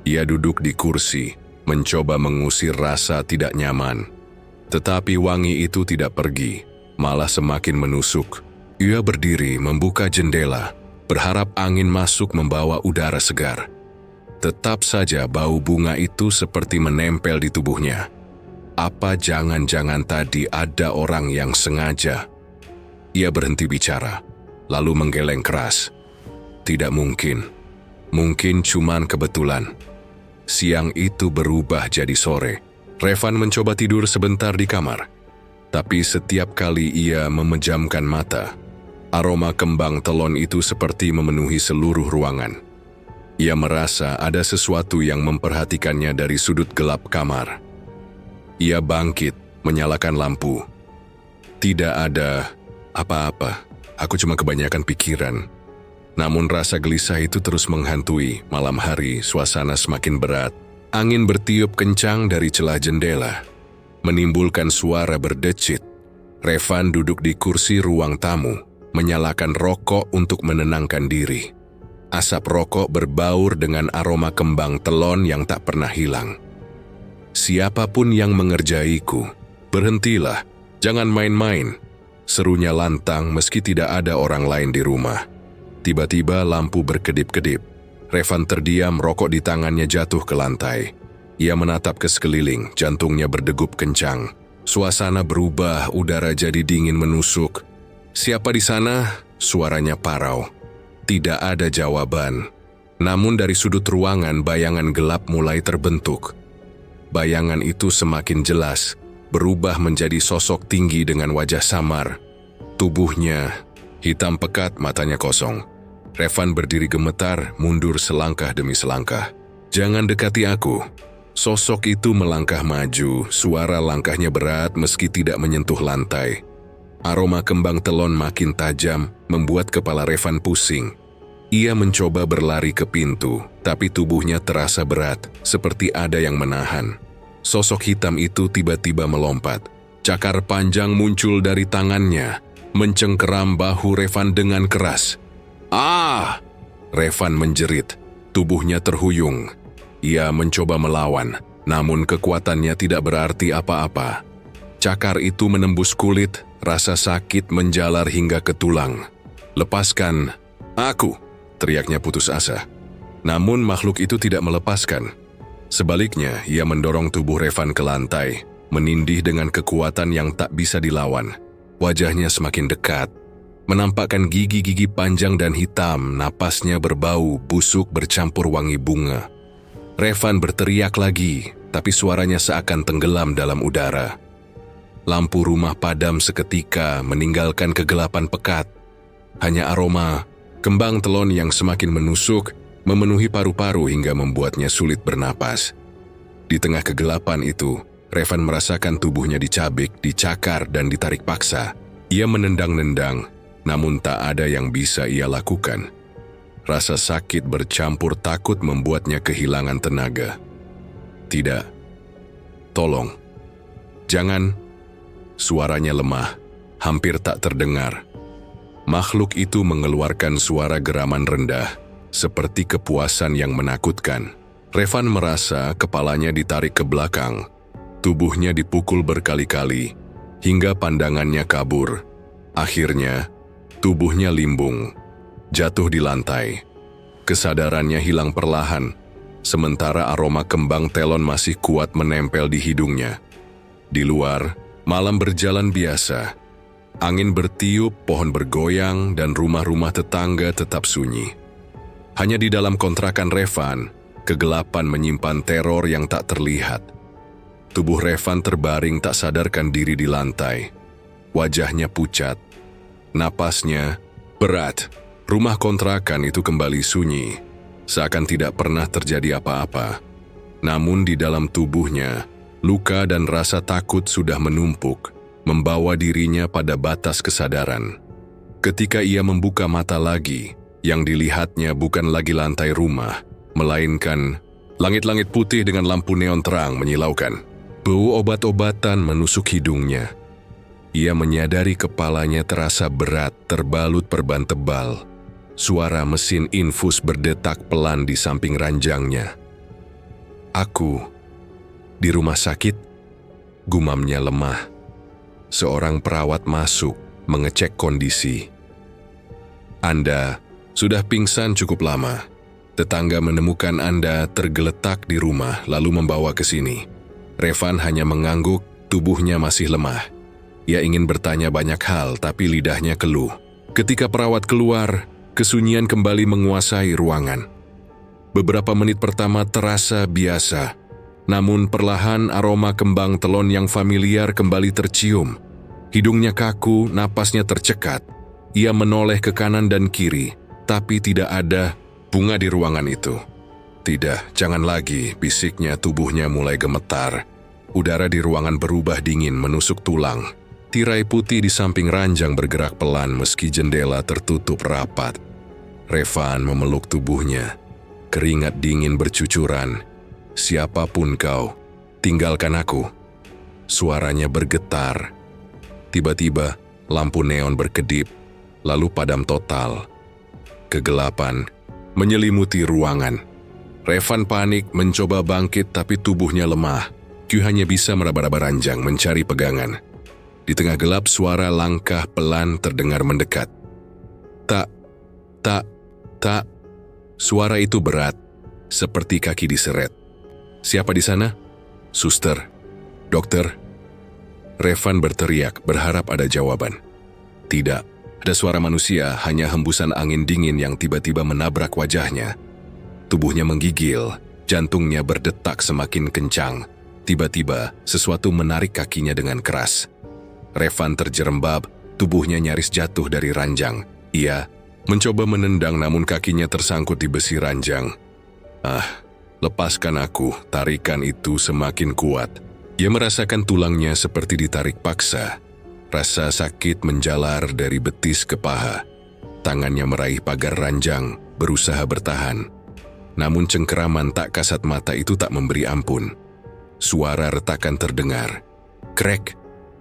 Ia duduk di kursi, mencoba mengusir rasa tidak nyaman. Tetapi wangi itu tidak pergi, malah semakin menusuk. Ia berdiri membuka jendela, berharap angin masuk membawa udara segar. Tetap saja bau bunga itu seperti menempel di tubuhnya. Apa jangan-jangan tadi ada orang yang sengaja? Ia berhenti bicara, lalu menggeleng keras. Tidak mungkin. Mungkin cuman kebetulan. Siang itu berubah jadi sore. Revan mencoba tidur sebentar di kamar, tapi setiap kali ia memejamkan mata, aroma kembang telon itu seperti memenuhi seluruh ruangan. Ia merasa ada sesuatu yang memperhatikannya dari sudut gelap kamar. Ia bangkit, menyalakan lampu. Tidak ada apa-apa, aku cuma kebanyakan pikiran. Namun rasa gelisah itu terus menghantui. Malam hari, suasana semakin berat. Angin bertiup kencang dari celah jendela, menimbulkan suara berdecit. Revan duduk di kursi ruang tamu, menyalakan rokok untuk menenangkan diri. Asap rokok berbaur dengan aroma kembang telon yang tak pernah hilang. Siapapun yang mengerjaiku, berhentilah, jangan main-main, serunya lantang meski tidak ada orang lain di rumah. Tiba-tiba lampu berkedip-kedip. Revan terdiam, rokok di tangannya jatuh ke lantai. Ia menatap ke sekeliling, jantungnya berdegup kencang. Suasana berubah, udara jadi dingin menusuk. Siapa di sana? Suaranya parau. Tidak ada jawaban. Namun dari sudut ruangan bayangan gelap mulai terbentuk. Bayangan itu semakin jelas, berubah menjadi sosok tinggi dengan wajah samar. Tubuhnya hitam pekat, matanya kosong. Revan berdiri gemetar, mundur selangkah demi selangkah. Jangan dekati aku. Sosok itu melangkah maju, suara langkahnya berat meski tidak menyentuh lantai. Aroma kembang telon makin tajam, membuat kepala Revan pusing. Ia mencoba berlari ke pintu, tapi tubuhnya terasa berat, seperti ada yang menahan. Sosok hitam itu tiba-tiba melompat. Cakar panjang muncul dari tangannya, mencengkeram bahu Revan dengan keras. "Ah!" Revan menjerit, tubuhnya terhuyung. Ia mencoba melawan, namun kekuatannya tidak berarti apa-apa. Cakar itu menembus kulit, rasa sakit menjalar hingga ke tulang. "Lepaskan aku!" teriaknya putus asa. Namun makhluk itu tidak melepaskan. Sebaliknya, ia mendorong tubuh Revan ke lantai, menindih dengan kekuatan yang tak bisa dilawan. Wajahnya semakin dekat, menampakkan gigi-gigi panjang dan hitam, napasnya berbau busuk bercampur wangi bunga. Revan berteriak lagi, tapi suaranya seakan tenggelam dalam udara. Lampu rumah padam seketika, meninggalkan kegelapan pekat. Hanya aroma kembang telon yang semakin menusuk, memenuhi paru-paru hingga membuatnya sulit bernapas. Di tengah kegelapan itu, Revan merasakan tubuhnya dicabik, dicakar, dan ditarik paksa. Ia menendang-nendang, namun tak ada yang bisa ia lakukan. Rasa sakit bercampur takut membuatnya kehilangan tenaga. "Tidak. Tolong. Jangan." Suaranya lemah, hampir tak terdengar. Makhluk itu mengeluarkan suara geraman rendah, seperti kepuasan yang menakutkan. Revan merasa kepalanya ditarik ke belakang. Tubuhnya dipukul berkali-kali, hingga pandangannya kabur. Akhirnya, tubuhnya limbung, jatuh di lantai. Kesadarannya hilang perlahan, sementara aroma kembang telon masih kuat menempel di hidungnya. Di luar, malam berjalan biasa. Angin bertiup, pohon bergoyang, dan rumah-rumah tetangga tetap sunyi. Hanya di dalam kontrakan Revan, kegelapan menyimpan teror yang tak terlihat. Tubuh Revan terbaring tak sadarkan diri di lantai. Wajahnya pucat, napasnya berat. Rumah kontrakan itu kembali sunyi, seakan tidak pernah terjadi apa-apa. Namun di dalam tubuhnya, luka dan rasa takut sudah menumpuk, membawa dirinya pada batas kesadaran. Ketika ia membuka mata lagi, yang dilihatnya bukan lagi lantai rumah, melainkan langit-langit putih dengan lampu neon terang menyilaukan. Bau obat-obatan menusuk hidungnya. Ia menyadari kepalanya terasa berat, terbalut perban tebal. Suara mesin infus berdetak pelan di samping ranjangnya. "Aku di rumah sakit?" gumamnya lemah. Seorang perawat masuk, mengecek kondisi. "Anda sudah pingsan cukup lama. Tetangga menemukan Anda tergeletak di rumah lalu membawa ke sini." Revan hanya mengangguk, tubuhnya masih lemah. Ia ingin bertanya banyak hal, tapi lidahnya keluh. Ketika perawat keluar, kesunyian kembali menguasai ruangan. Beberapa menit pertama terasa biasa. Namun perlahan aroma kembang telon yang familiar kembali tercium. Hidungnya kaku, napasnya tercekat. Ia menoleh ke kanan dan kiri, tapi tidak ada bunga di ruangan itu. Tidak, jangan lagi, bisiknya. Tubuhnya mulai gemetar. Udara di ruangan berubah dingin menusuk tulang. Tirai putih di samping ranjang bergerak pelan meski jendela tertutup rapat. Revan memeluk tubuhnya. Keringat dingin bercucuran. "Siapapun kau, tinggalkan aku." Suaranya bergetar. Tiba-tiba, lampu neon berkedip, lalu padam total. Kegelapan menyelimuti ruangan. Revan panik mencoba bangkit tapi tubuhnya lemah. Q hanya bisa meraba-raba ranjang mencari pegangan. Di tengah gelap suara langkah pelan terdengar mendekat. Tak. Suara itu berat, seperti kaki diseret. "Siapa di sana?" "Suster, dokter." Revan berteriak, berharap ada jawaban. Tidak, ada suara manusia, hanya hembusan angin dingin yang tiba-tiba menabrak wajahnya. Tubuhnya menggigil, jantungnya berdetak semakin kencang. Tiba-tiba, sesuatu menarik kakinya dengan keras. Revan terjerembab, tubuhnya nyaris jatuh dari ranjang. Ia mencoba menendang namun kakinya tersangkut di besi ranjang. "Lepaskan aku." Tarikan itu semakin kuat. Ia merasakan tulangnya seperti ditarik paksa. Rasa sakit menjalar dari betis ke paha. Tangannya meraih pagar ranjang, berusaha bertahan. Namun cengkeraman tak kasat mata itu tak memberi ampun. Suara retakan terdengar. Krek,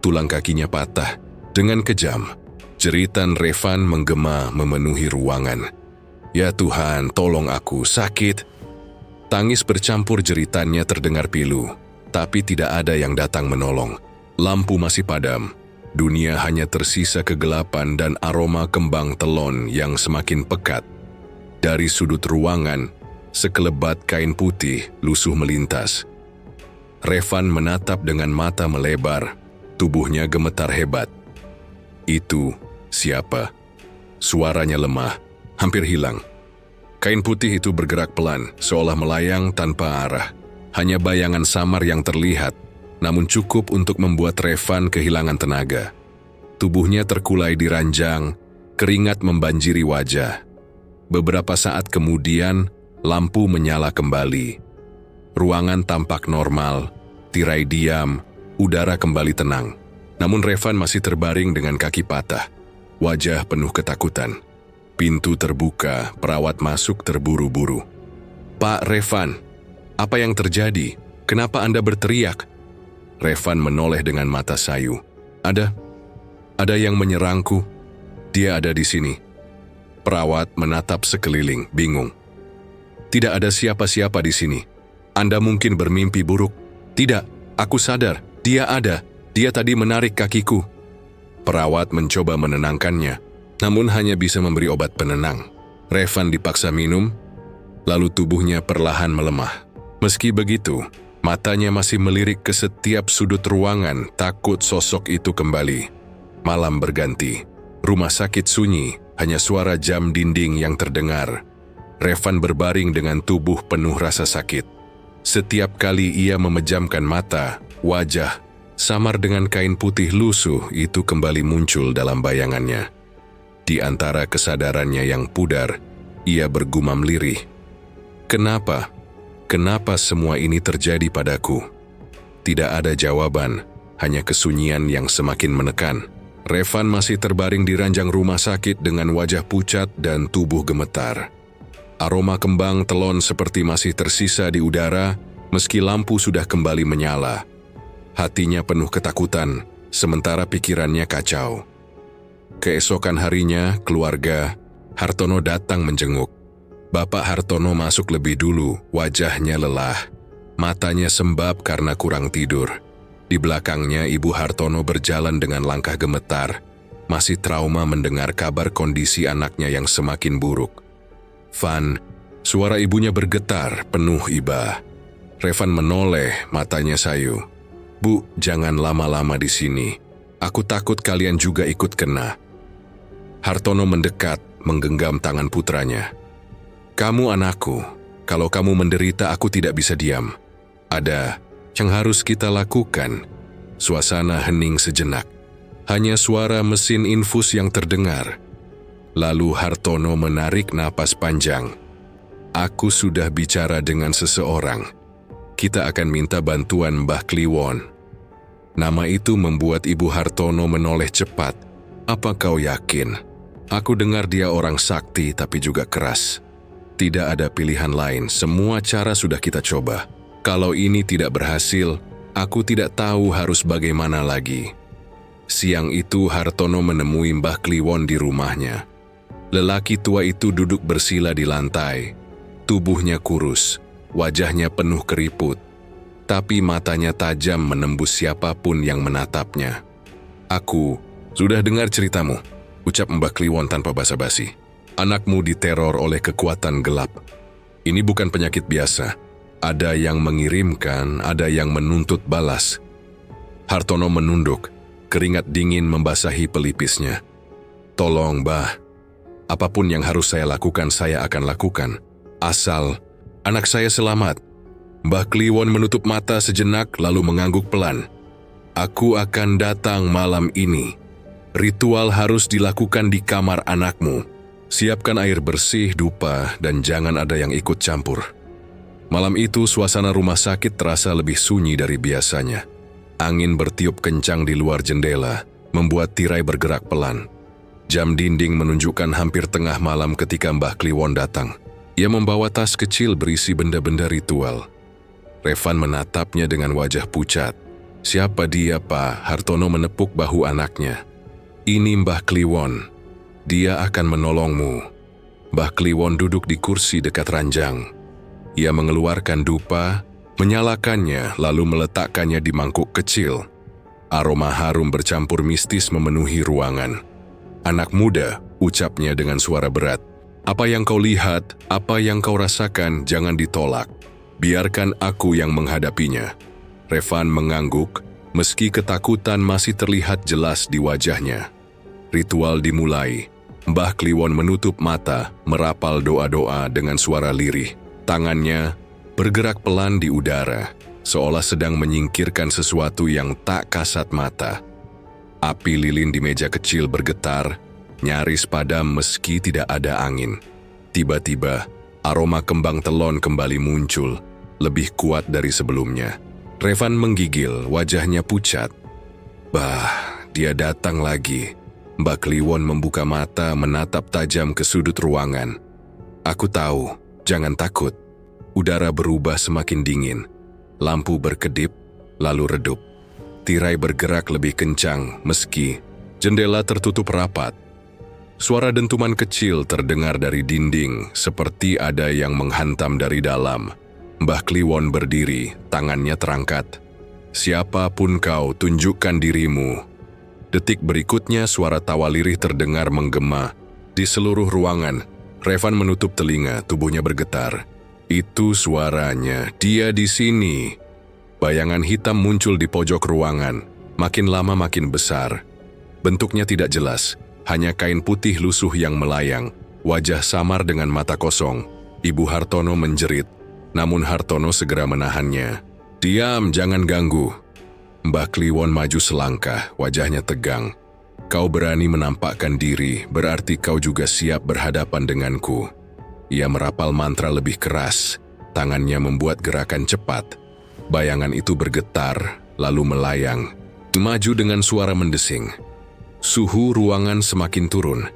tulang kakinya patah. Dengan kejam, jeritan Revan menggema memenuhi ruangan. "Ya Tuhan, tolong aku, sakit." Tangis bercampur jeritannya terdengar pilu, tapi tidak ada yang datang menolong. Lampu masih padam. Dunia hanya tersisa kegelapan dan aroma kembang telon yang semakin pekat. Dari sudut ruangan, sekelebat kain putih lusuh melintas. Revan menatap dengan mata melebar, tubuhnya gemetar hebat. "Itu siapa?" Suaranya lemah, hampir hilang. Kain putih itu bergerak pelan, seolah melayang tanpa arah. Hanya bayangan samar yang terlihat, namun cukup untuk membuat Revan kehilangan tenaga. Tubuhnya terkulai di ranjang, keringat membanjiri wajah. Beberapa saat kemudian, lampu menyala kembali. Ruangan tampak normal, tirai diam, udara kembali tenang. Namun Revan masih terbaring dengan kaki patah, wajah penuh ketakutan. Pintu terbuka, perawat masuk terburu-buru. "Pak Revan, apa yang terjadi? Kenapa Anda berteriak?" Revan menoleh dengan mata sayu. Ada yang menyerangku. Dia ada di sini." Perawat menatap sekeliling, bingung. "Tidak ada siapa-siapa di sini. Anda mungkin bermimpi buruk." "Tidak, aku sadar. Dia ada. Dia tadi menarik kakiku." Perawat mencoba menenangkannya, namun hanya bisa memberi obat penenang. Revan dipaksa minum, lalu tubuhnya perlahan melemah. Meski begitu, matanya masih melirik ke setiap sudut ruangan, takut sosok itu kembali. Malam berganti, rumah sakit sunyi, hanya suara jam dinding yang terdengar. Revan berbaring dengan tubuh penuh rasa sakit. Setiap kali ia memejamkan mata, wajah samar dengan kain putih lusuh itu kembali muncul dalam bayangannya. Di antara kesadarannya yang pudar, ia bergumam lirih. Kenapa? Kenapa semua ini terjadi padaku?" Tidak ada jawaban, hanya kesunyian yang semakin menekan. Revan masih terbaring di ranjang rumah sakit dengan wajah pucat dan tubuh gemetar. Aroma kembang telon seperti masih tersisa di udara, meski lampu sudah kembali menyala. Hatinya penuh ketakutan, sementara pikirannya kacau. Keesokan harinya, keluarga Hartono datang menjenguk. Bapak Hartono masuk lebih dulu, wajahnya lelah. Matanya sembab karena kurang tidur. Di belakangnya, Ibu Hartono berjalan dengan langkah gemetar, masih trauma mendengar kabar kondisi anaknya yang semakin buruk. "Van," suara ibunya bergetar, penuh iba. Revan menoleh, matanya sayu. "Bu, jangan lama-lama di sini. Aku takut kalian juga ikut kena." Hartono mendekat, menggenggam tangan putranya. "Kamu anakku. Kalau kamu menderita, aku tidak bisa diam." Ada yang harus kita lakukan. Suasana hening sejenak. Hanya suara mesin infus yang terdengar. Lalu Hartono menarik napas panjang. Aku sudah bicara dengan seseorang. Kita akan minta bantuan Mbah Kliwon. Nama itu membuat Ibu Hartono menoleh cepat. Apa kau yakin? Aku dengar dia orang sakti tapi juga keras. Tidak ada pilihan lain, semua cara sudah kita coba. Kalau ini tidak berhasil, aku tidak tahu harus bagaimana lagi. Siang itu Hartono menemui Mbah Kliwon di rumahnya. Lelaki tua itu duduk bersila di lantai. Tubuhnya kurus, wajahnya penuh keriput, tapi matanya tajam menembus siapapun yang menatapnya. Aku sudah dengar ceritamu, ucap Mbah Kliwon tanpa basa-basi. Anakmu diteror oleh kekuatan gelap. Ini bukan penyakit biasa. Ada yang mengirimkan, ada yang menuntut balas. Hartono menunduk, keringat dingin membasahi pelipisnya. Tolong, Mbah. Apapun yang harus saya lakukan, saya akan lakukan. Asal anak saya selamat. Mbah Kliwon menutup mata sejenak lalu mengangguk pelan. Aku akan datang malam ini. Ritual harus dilakukan di kamar anakmu. Siapkan air bersih, dupa, dan jangan ada yang ikut campur. Malam itu suasana rumah sakit terasa lebih sunyi dari biasanya. Angin bertiup kencang di luar jendela, membuat tirai bergerak pelan. Jam dinding menunjukkan hampir tengah malam ketika Mbah Kliwon datang. Ia membawa tas kecil berisi benda-benda ritual. Revan menatapnya dengan wajah pucat. Siapa dia, Pak? Hartono menepuk bahu anaknya. Ini Mbah Kliwon. Dia akan menolongmu. Mbah Kliwon duduk di kursi dekat ranjang. Ia mengeluarkan dupa, menyalakannya lalu meletakkannya di mangkuk kecil. Aroma harum bercampur mistis memenuhi ruangan. Anak muda, ucapnya dengan suara berat. Apa yang kau lihat, apa yang kau rasakan, jangan ditolak. Biarkan aku yang menghadapinya. Revan mengangguk, meski ketakutan masih terlihat jelas di wajahnya. Ritual dimulai. Mbah Kliwon menutup mata, merapal doa-doa dengan suara lirih. Tangannya bergerak pelan di udara, seolah sedang menyingkirkan sesuatu yang tak kasat mata. Api lilin di meja kecil bergetar, nyaris padam meski tidak ada angin. Tiba-tiba, aroma kembang telon kembali muncul, lebih kuat dari sebelumnya. Revan menggigil, wajahnya pucat. Bah, dia datang lagi. Mbah Kliwon membuka mata menatap tajam ke sudut ruangan. Aku tahu, jangan takut. Udara berubah semakin dingin. Lampu berkedip, lalu redup. Tirai bergerak lebih kencang meski jendela tertutup rapat. Suara dentuman kecil terdengar dari dinding, seperti ada yang menghantam dari dalam. Mbah Kliwon berdiri, tangannya terangkat. Siapapun kau, tunjukkan dirimu. Detik berikutnya suara tawa lirih terdengar menggema. Di seluruh ruangan, Revan menutup telinga, tubuhnya bergetar. Itu suaranya, dia di sini. Bayangan hitam muncul di pojok ruangan, makin lama makin besar. Bentuknya tidak jelas. Hanya kain putih lusuh yang melayang, wajah samar dengan mata kosong. Ibu Hartono menjerit, namun Hartono segera menahannya. Diam, jangan ganggu. Mbah Kliwon maju selangkah, wajahnya tegang. Kau berani menampakkan diri, berarti kau juga siap berhadapan denganku. Ia merapal mantra lebih keras, tangannya membuat gerakan cepat. Bayangan itu bergetar, lalu melayang. Maju dengan suara mendesing. Suhu ruangan semakin turun,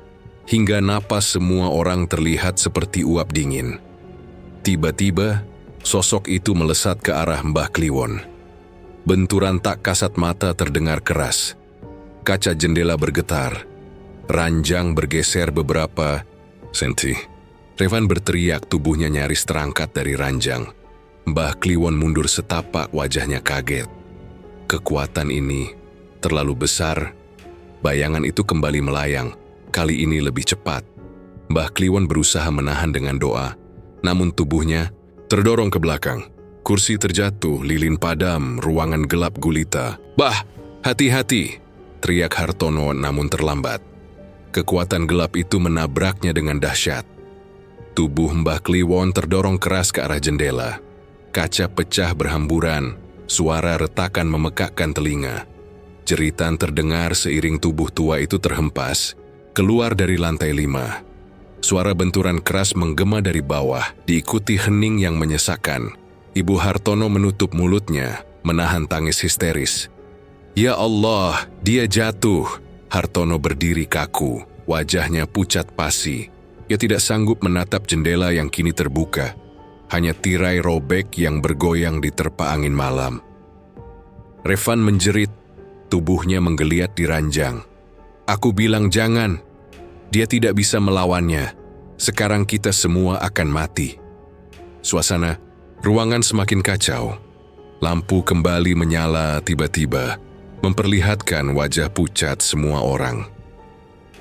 hingga napas semua orang terlihat seperti uap dingin. Tiba-tiba, sosok itu melesat ke arah Mbah Kliwon. Benturan tak kasat mata terdengar keras. Kaca jendela bergetar. Ranjang bergeser beberapa senti. Revan berteriak, tubuhnya nyaris terangkat dari ranjang. Mbah Kliwon mundur setapak, wajahnya kaget. Kekuatan ini terlalu besar. Bayangan itu kembali melayang, kali ini lebih cepat. Mbah Kliwon berusaha menahan dengan doa, namun tubuhnya terdorong ke belakang. Kursi terjatuh, lilin padam, ruangan gelap gulita. Bah, hati-hati! Teriak Hartono namun terlambat. Kekuatan gelap itu menabraknya dengan dahsyat. Tubuh Mbah Kliwon terdorong keras ke arah jendela. Kaca pecah berhamburan, suara retakan memekakkan telinga. Jeritan terdengar seiring tubuh tua itu terhempas, keluar dari lantai 5. Suara benturan keras menggema dari bawah, diikuti hening yang menyesakkan. Ibu Hartono menutup mulutnya, menahan tangis histeris. "Ya Allah, dia jatuh!" Hartono berdiri kaku, wajahnya pucat pasi. Ia tidak sanggup menatap jendela yang kini terbuka. Hanya tirai robek yang bergoyang diterpa angin malam. Revan menjerit, tubuhnya menggeliat di ranjang. "Aku bilang jangan. Dia tidak bisa melawannya. Sekarang kita semua akan mati." Suasana ruangan semakin kacau. Lampu kembali menyala tiba-tiba, memperlihatkan wajah pucat semua orang.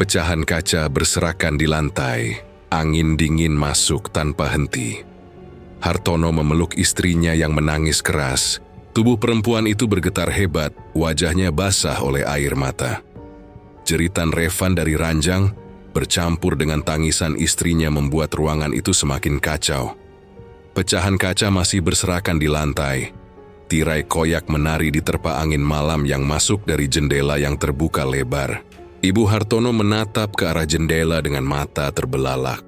Pecahan kaca berserakan di lantai, angin dingin masuk tanpa henti. Hartono memeluk istrinya yang menangis keras. Tubuh perempuan itu bergetar hebat, wajahnya basah oleh air mata. Jeritan Revan dari ranjang bercampur dengan tangisan istrinya membuat ruangan itu semakin kacau. Pecahan kaca masih berserakan di lantai. Tirai koyak menari diterpa angin malam yang masuk dari jendela yang terbuka lebar. Ibu Hartono menatap ke arah jendela dengan mata terbelalak.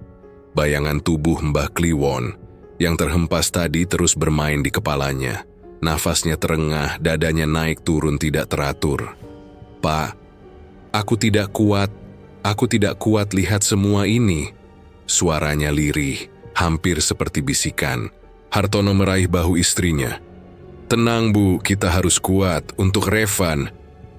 Bayangan tubuh Mbah Kliwon yang terhempas tadi terus bermain di kepalanya. Nafasnya terengah, dadanya naik turun tidak teratur. "Pak, aku tidak kuat. Aku tidak kuat lihat semua ini." Suaranya lirih, hampir seperti bisikan. Hartono meraih bahu istrinya. "Tenang Bu, kita harus kuat untuk Revan."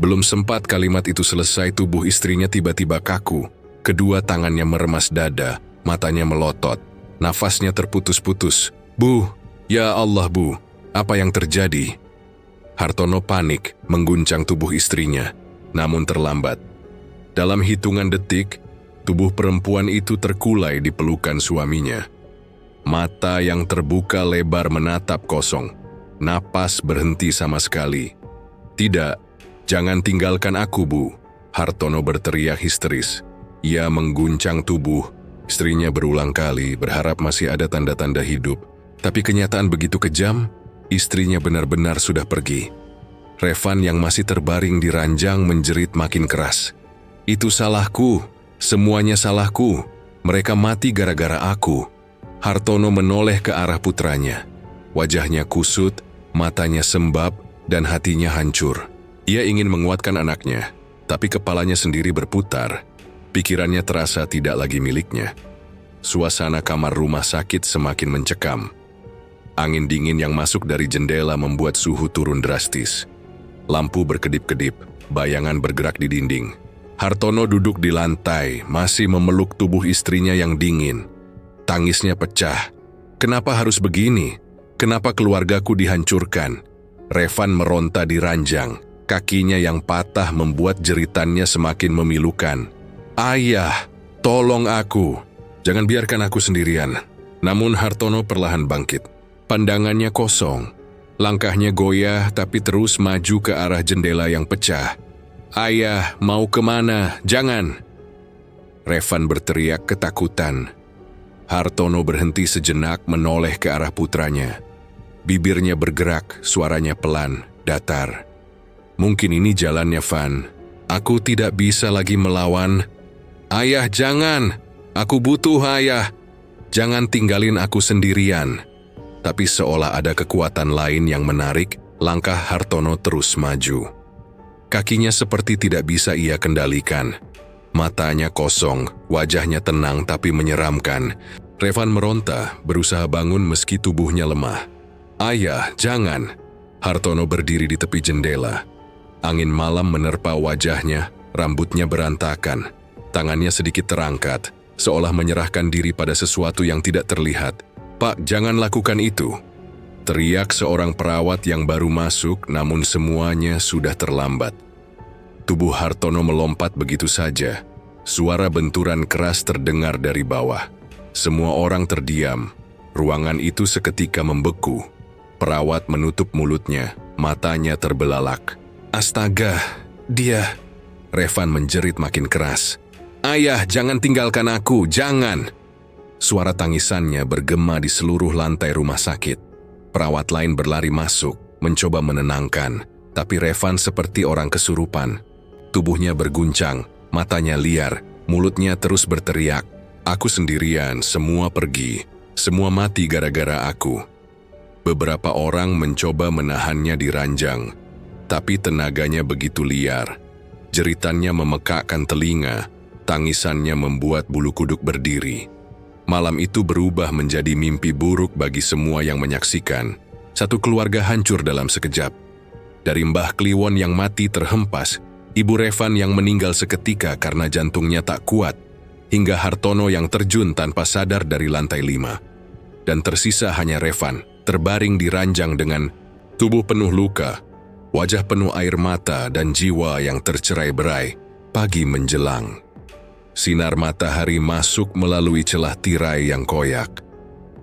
Belum sempat kalimat itu selesai, tubuh istrinya tiba-tiba kaku. Kedua tangannya meremas dada, matanya melotot, nafasnya terputus-putus. "Bu, ya Allah Bu, apa yang terjadi?" Hartono panik, mengguncang tubuh istrinya, namun terlambat. Dalam hitungan detik, tubuh perempuan itu terkulai di pelukan suaminya. Mata yang terbuka lebar menatap kosong. Napas berhenti sama sekali. "Tidak, jangan tinggalkan aku Bu," Hartono berteriak histeris. Ia mengguncang tubuh istrinya berulang kali, berharap masih ada tanda-tanda hidup. Tapi kenyataan begitu kejam, istrinya benar-benar sudah pergi. Revan yang masih terbaring di ranjang menjerit makin keras. "Itu salahku, semuanya salahku. Mereka mati gara-gara aku." Hartono menoleh ke arah putranya. Wajahnya kusut, matanya sembab, dan hatinya hancur. Ia ingin menguatkan anaknya, tapi kepalanya sendiri berputar. Pikirannya terasa tidak lagi miliknya. Suasana kamar rumah sakit semakin mencekam. Angin dingin yang masuk dari jendela membuat suhu turun drastis. Lampu berkedip-kedip, bayangan bergerak di dinding. Hartono duduk di lantai, masih memeluk tubuh istrinya yang dingin. Tangisnya pecah. "Kenapa harus begini? Kenapa keluargaku dihancurkan?" Revan meronta di ranjang. Kakinya yang patah membuat jeritannya semakin memilukan. "Ayah, tolong aku. Jangan biarkan aku sendirian." Namun Hartono perlahan bangkit. Pandangannya kosong. Langkahnya goyah tapi terus maju ke arah jendela yang pecah. "Ayah, mau kemana? Jangan!" Revan berteriak ketakutan. Hartono berhenti sejenak menoleh ke arah putranya. Bibirnya bergerak, suaranya pelan, datar. "Mungkin ini jalannya, Van. Aku tidak bisa lagi melawan." "Ayah, jangan! Aku butuh ayah! Jangan tinggalin aku sendirian." Tapi seolah ada kekuatan lain yang menarik, langkah Hartono terus maju. Kakinya seperti tidak bisa ia kendalikan. Matanya kosong, wajahnya tenang tapi menyeramkan. Revan meronta, berusaha bangun meski tubuhnya lemah. "Ayah, jangan!" Hartono berdiri di tepi jendela. Angin malam menerpa wajahnya, rambutnya berantakan. Tangannya sedikit terangkat, seolah menyerahkan diri pada sesuatu yang tidak terlihat. "Pak, jangan lakukan itu!" Teriak seorang perawat yang baru masuk, namun semuanya sudah terlambat. Tubuh Hartono melompat begitu saja. Suara benturan keras terdengar dari bawah. Semua orang terdiam. Ruangan itu seketika membeku. Perawat menutup mulutnya, matanya terbelalak. "Astaga, dia!" Revan menjerit makin keras. "Ayah, jangan tinggalkan aku, jangan!" Suara tangisannya bergema di seluruh lantai rumah sakit. Perawat lain berlari masuk, mencoba menenangkan, tapi Revan seperti orang kesurupan. Tubuhnya berguncang, matanya liar, mulutnya terus berteriak, "Aku sendirian, semua pergi, semua mati gara-gara aku." Beberapa orang mencoba menahannya di ranjang, tapi tenaganya begitu liar. Jeritannya memekakkan telinga, tangisannya membuat bulu kuduk berdiri. Malam itu berubah menjadi mimpi buruk bagi semua yang menyaksikan. Satu keluarga hancur dalam sekejap. Dari Mbah Kliwon yang mati terhempas, Ibu Revan yang meninggal seketika karena jantungnya tak kuat, hingga Hartono yang terjun tanpa sadar dari lantai 5. Dan tersisa hanya Revan, terbaring di ranjang dengan tubuh penuh luka, wajah penuh air mata dan jiwa yang tercerai-berai. Pagi menjelang. Sinar matahari masuk melalui celah tirai yang koyak.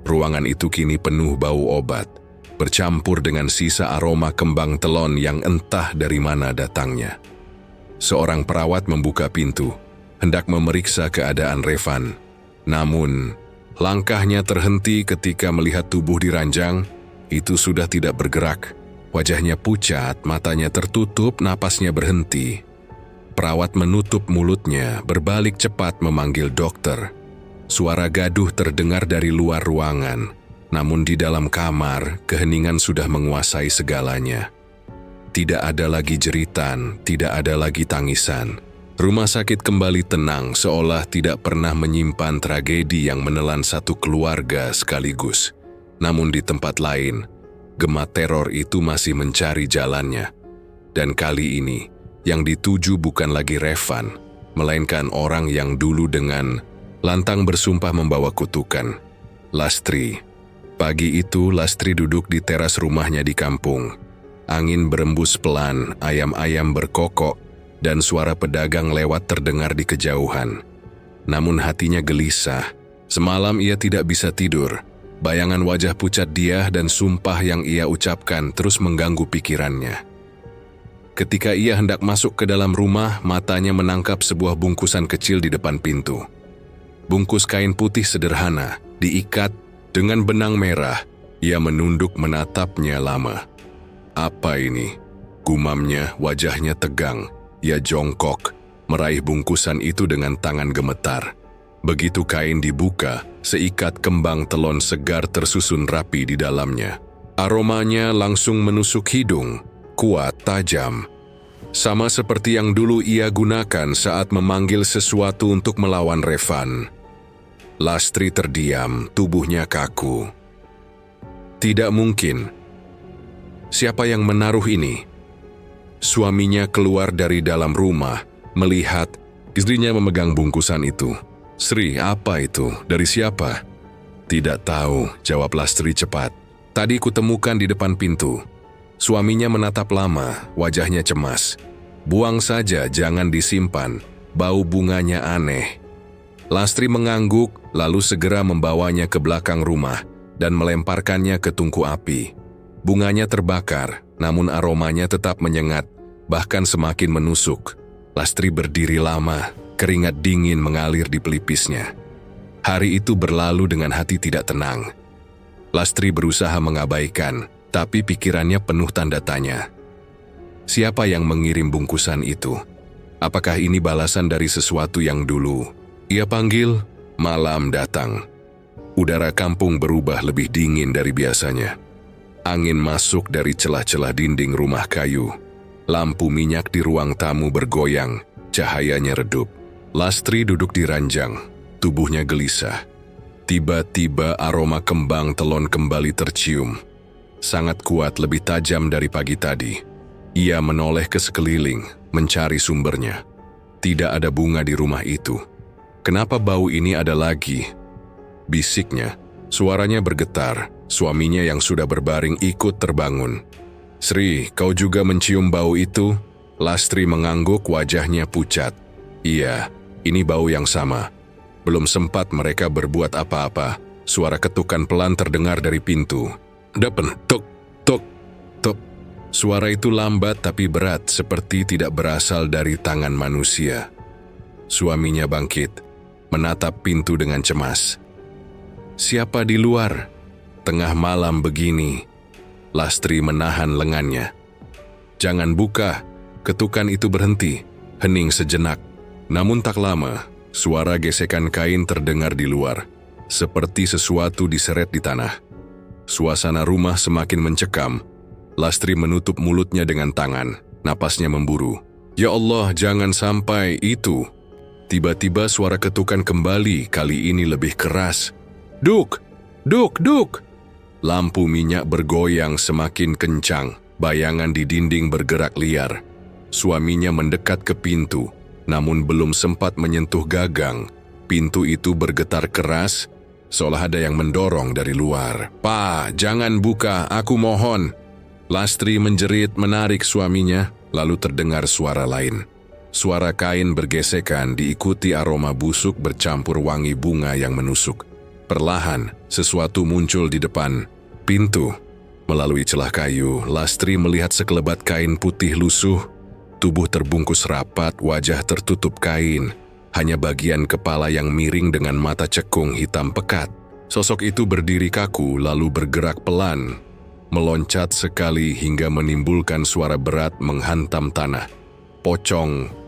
Ruangan itu kini penuh bau obat, bercampur dengan sisa aroma kembang telon yang entah dari mana datangnya. Seorang perawat membuka pintu, hendak memeriksa keadaan Revan. Namun, langkahnya terhenti ketika melihat tubuh di ranjang. Itu sudah tidak bergerak. Wajahnya pucat, matanya tertutup, napasnya berhenti. Perawat menutup mulutnya, berbalik cepat memanggil dokter. Suara gaduh terdengar dari luar ruangan, namun di dalam kamar, keheningan sudah menguasai segalanya. Tidak ada lagi jeritan, tidak ada lagi tangisan. Rumah sakit kembali tenang, seolah tidak pernah menyimpan tragedi yang menelan satu keluarga sekaligus. Namun di tempat lain, gema teror itu masih mencari jalannya. Dan kali ini, yang dituju bukan lagi Revan, melainkan orang yang dulu dengan lantang bersumpah membawa kutukan. Lastri. Pagi itu Lastri duduk di teras rumahnya di kampung. Angin berembus pelan, ayam-ayam berkokok, dan suara pedagang lewat terdengar di kejauhan. Namun hatinya gelisah. Semalam ia tidak bisa tidur. Bayangan wajah pucat dia dan sumpah yang ia ucapkan terus mengganggu pikirannya. Ketika ia hendak masuk ke dalam rumah, matanya menangkap sebuah bungkusan kecil di depan pintu. Bungkus kain putih sederhana, diikat dengan benang merah. Ia menunduk menatapnya lama. Apa ini? Gumamnya, wajahnya tegang. Ia jongkok, meraih bungkusan itu dengan tangan gemetar. Begitu kain dibuka, seikat kembang telon segar tersusun rapi di dalamnya. Aromanya langsung menusuk hidung, kuat, tajam. Sama seperti yang dulu ia gunakan saat memanggil sesuatu untuk melawan Revan. Lastri terdiam, tubuhnya kaku. Tidak mungkin. Siapa yang menaruh ini? Suaminya keluar dari dalam rumah, melihat istrinya memegang bungkusan itu. "Sri, apa itu? Dari siapa?" "Tidak tahu," jawab Lastri cepat. "Tadi kutemukan di depan pintu." Suaminya menatap lama, wajahnya cemas. "Buang saja, jangan disimpan. Bau bunganya aneh." Lastri mengangguk, lalu segera membawanya ke belakang rumah dan melemparkannya ke tungku api. Bunganya terbakar, namun aromanya tetap menyengat, bahkan semakin menusuk. Lastri berdiri lama, keringat dingin mengalir di pelipisnya. Hari itu berlalu dengan hati tidak tenang. Lastri berusaha mengabaikan, tapi pikirannya penuh tanda tanya. Siapa yang mengirim bungkusan itu? Apakah ini balasan dari sesuatu yang dulu? Ia panggil, malam datang. Udara kampung berubah lebih dingin dari biasanya. Angin masuk dari celah-celah dinding rumah kayu. Lampu minyak di ruang tamu bergoyang, cahayanya redup. Lastri duduk di ranjang, tubuhnya gelisah. Tiba-tiba aroma kembang telon kembali tercium. Sangat kuat, lebih tajam dari pagi tadi. Ia menoleh ke sekeliling, mencari sumbernya. Tidak ada bunga di rumah itu. Kenapa bau ini ada lagi? Bisiknya, suaranya bergetar. Suaminya yang sudah berbaring ikut terbangun. "Sri, kau juga mencium bau itu?" Lastri mengangguk, wajahnya pucat. "Iya, ini bau yang sama." Belum sempat mereka berbuat apa-apa, suara ketukan pelan terdengar dari pintu. "Dapen, tok, tok, tok." Suara itu lambat tapi berat, seperti tidak berasal dari tangan manusia. Suaminya bangkit, menatap pintu dengan cemas. "Siapa di luar? Tengah malam begini." Lastri menahan lengannya. "Jangan buka." Ketukan itu berhenti, hening sejenak. Namun tak lama, suara gesekan kain terdengar di luar, seperti sesuatu diseret di tanah. Suasana rumah semakin mencekam. Lastri menutup mulutnya dengan tangan, napasnya memburu. "Ya Allah, jangan sampai itu." Tiba-tiba suara ketukan kembali, kali ini lebih keras. "Duk! Duk! Duk!" Lampu minyak bergoyang semakin kencang, bayangan di dinding bergerak liar. Suaminya mendekat ke pintu, namun belum sempat menyentuh gagang. Pintu itu bergetar keras, seolah ada yang mendorong dari luar. "Pak, jangan buka, aku mohon." Lastri menjerit menarik suaminya, lalu terdengar suara lain. Suara kain bergesekan diikuti aroma busuk bercampur wangi bunga yang menusuk. Perlahan, sesuatu muncul di depan pintu. Melalui celah kayu, Lastri melihat sekelebat kain putih lusuh. Tubuh terbungkus rapat, wajah tertutup kain. Hanya bagian kepala yang miring dengan mata cekung hitam pekat. Sosok itu berdiri kaku lalu bergerak pelan, meloncat sekali hingga menimbulkan suara berat menghantam tanah. "Pocong!"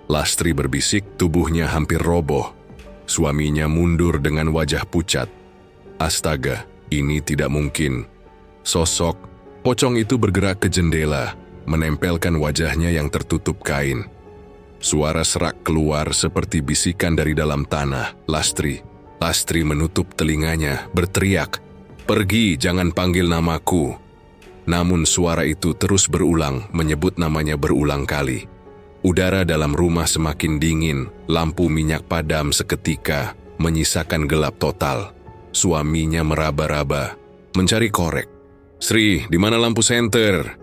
Lastri berbisik, tubuhnya hampir roboh. Suaminya mundur dengan wajah pucat. Astaga, ini tidak mungkin. Sosok pocong itu bergerak ke jendela, menempelkan wajahnya yang tertutup kain. Suara serak keluar seperti bisikan dari dalam tanah. Lastri menutup telinganya, berteriak, "Pergi, jangan panggil namaku." Namun suara itu terus berulang, menyebut namanya berulang kali. Udara dalam rumah semakin dingin, lampu minyak padam seketika, menyisakan gelap total. Suaminya meraba-raba, mencari korek. "Sri, di mana lampu senter?"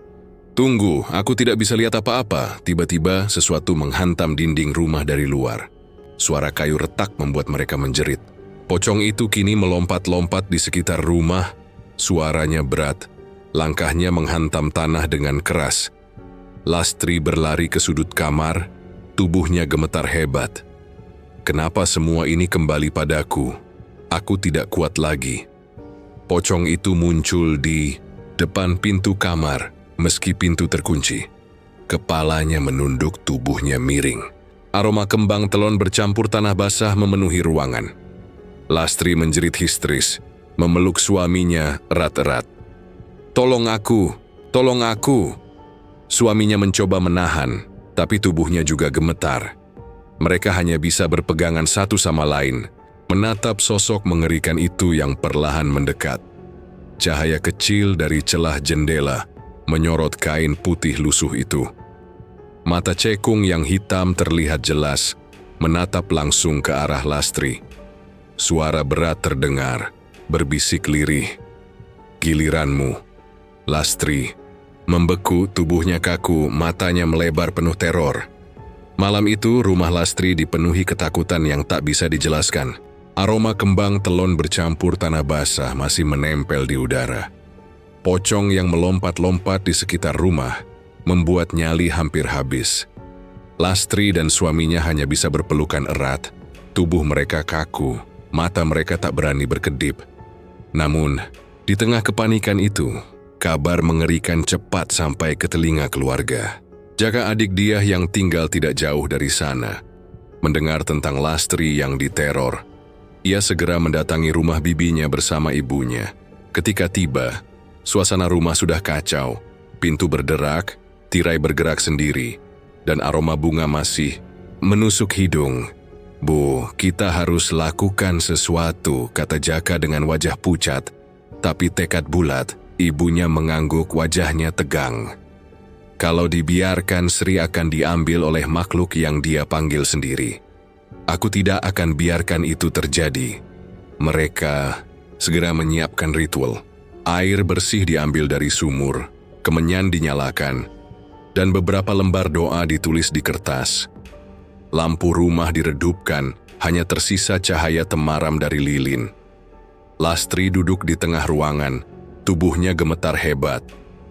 "Tunggu, aku tidak bisa lihat apa-apa." Tiba-tiba sesuatu menghantam dinding rumah dari luar. Suara kayu retak membuat mereka menjerit. Pocong itu kini melompat-lompat di sekitar rumah. Suaranya berat, langkahnya menghantam tanah dengan keras. Lastri berlari ke sudut kamar, tubuhnya gemetar hebat. Kenapa semua ini kembali padaku? Aku tidak kuat lagi. Pocong itu muncul di depan pintu kamar. Meski pintu terkunci, kepalanya menunduk, tubuhnya miring. Aroma kembang telon bercampur tanah basah memenuhi ruangan. Lastri menjerit histeris, memeluk suaminya erat-erat. "Tolong aku, tolong aku." Suaminya mencoba menahan, tapi tubuhnya juga gemetar. Mereka hanya bisa berpegangan satu sama lain, menatap sosok mengerikan itu yang perlahan mendekat. Cahaya kecil dari celah jendela menyorot kain putih lusuh itu. Mata cekung yang hitam terlihat jelas, menatap langsung ke arah Lastri. Suara berat terdengar, berbisik lirih. "Giliranmu." Lastri membeku, tubuhnya kaku, matanya melebar penuh teror. Malam itu, rumah Lastri dipenuhi ketakutan yang tak bisa dijelaskan. Aroma kembang telon bercampur tanah basah masih menempel di udara. Pocong yang melompat-lompat di sekitar rumah membuat nyali hampir habis. Lastri dan suaminya hanya bisa berpelukan erat. Tubuh mereka kaku, mata mereka tak berani berkedip. Namun, di tengah kepanikan itu, kabar mengerikan cepat sampai ke telinga keluarga. Jaka, adik dia yang tinggal tidak jauh dari sana, mendengar tentang Lastri yang diteror. Ia segera mendatangi rumah bibinya bersama ibunya. Ketika tiba, suasana rumah sudah kacau, pintu berderak, tirai bergerak sendiri, dan aroma bunga masih menusuk hidung. "Bu, kita harus lakukan sesuatu," kata Jaka dengan wajah pucat, tapi tekad bulat. Ibunya mengangguk, wajahnya tegang. "Kalau dibiarkan, Sri akan diambil oleh makhluk yang dia panggil sendiri. Aku tidak akan biarkan itu terjadi." Mereka segera menyiapkan ritual. Air bersih diambil dari sumur, kemenyan dinyalakan, dan beberapa lembar doa ditulis di kertas. Lampu rumah diredupkan, hanya tersisa cahaya temaram dari lilin. Lastri duduk di tengah ruangan, tubuhnya gemetar hebat,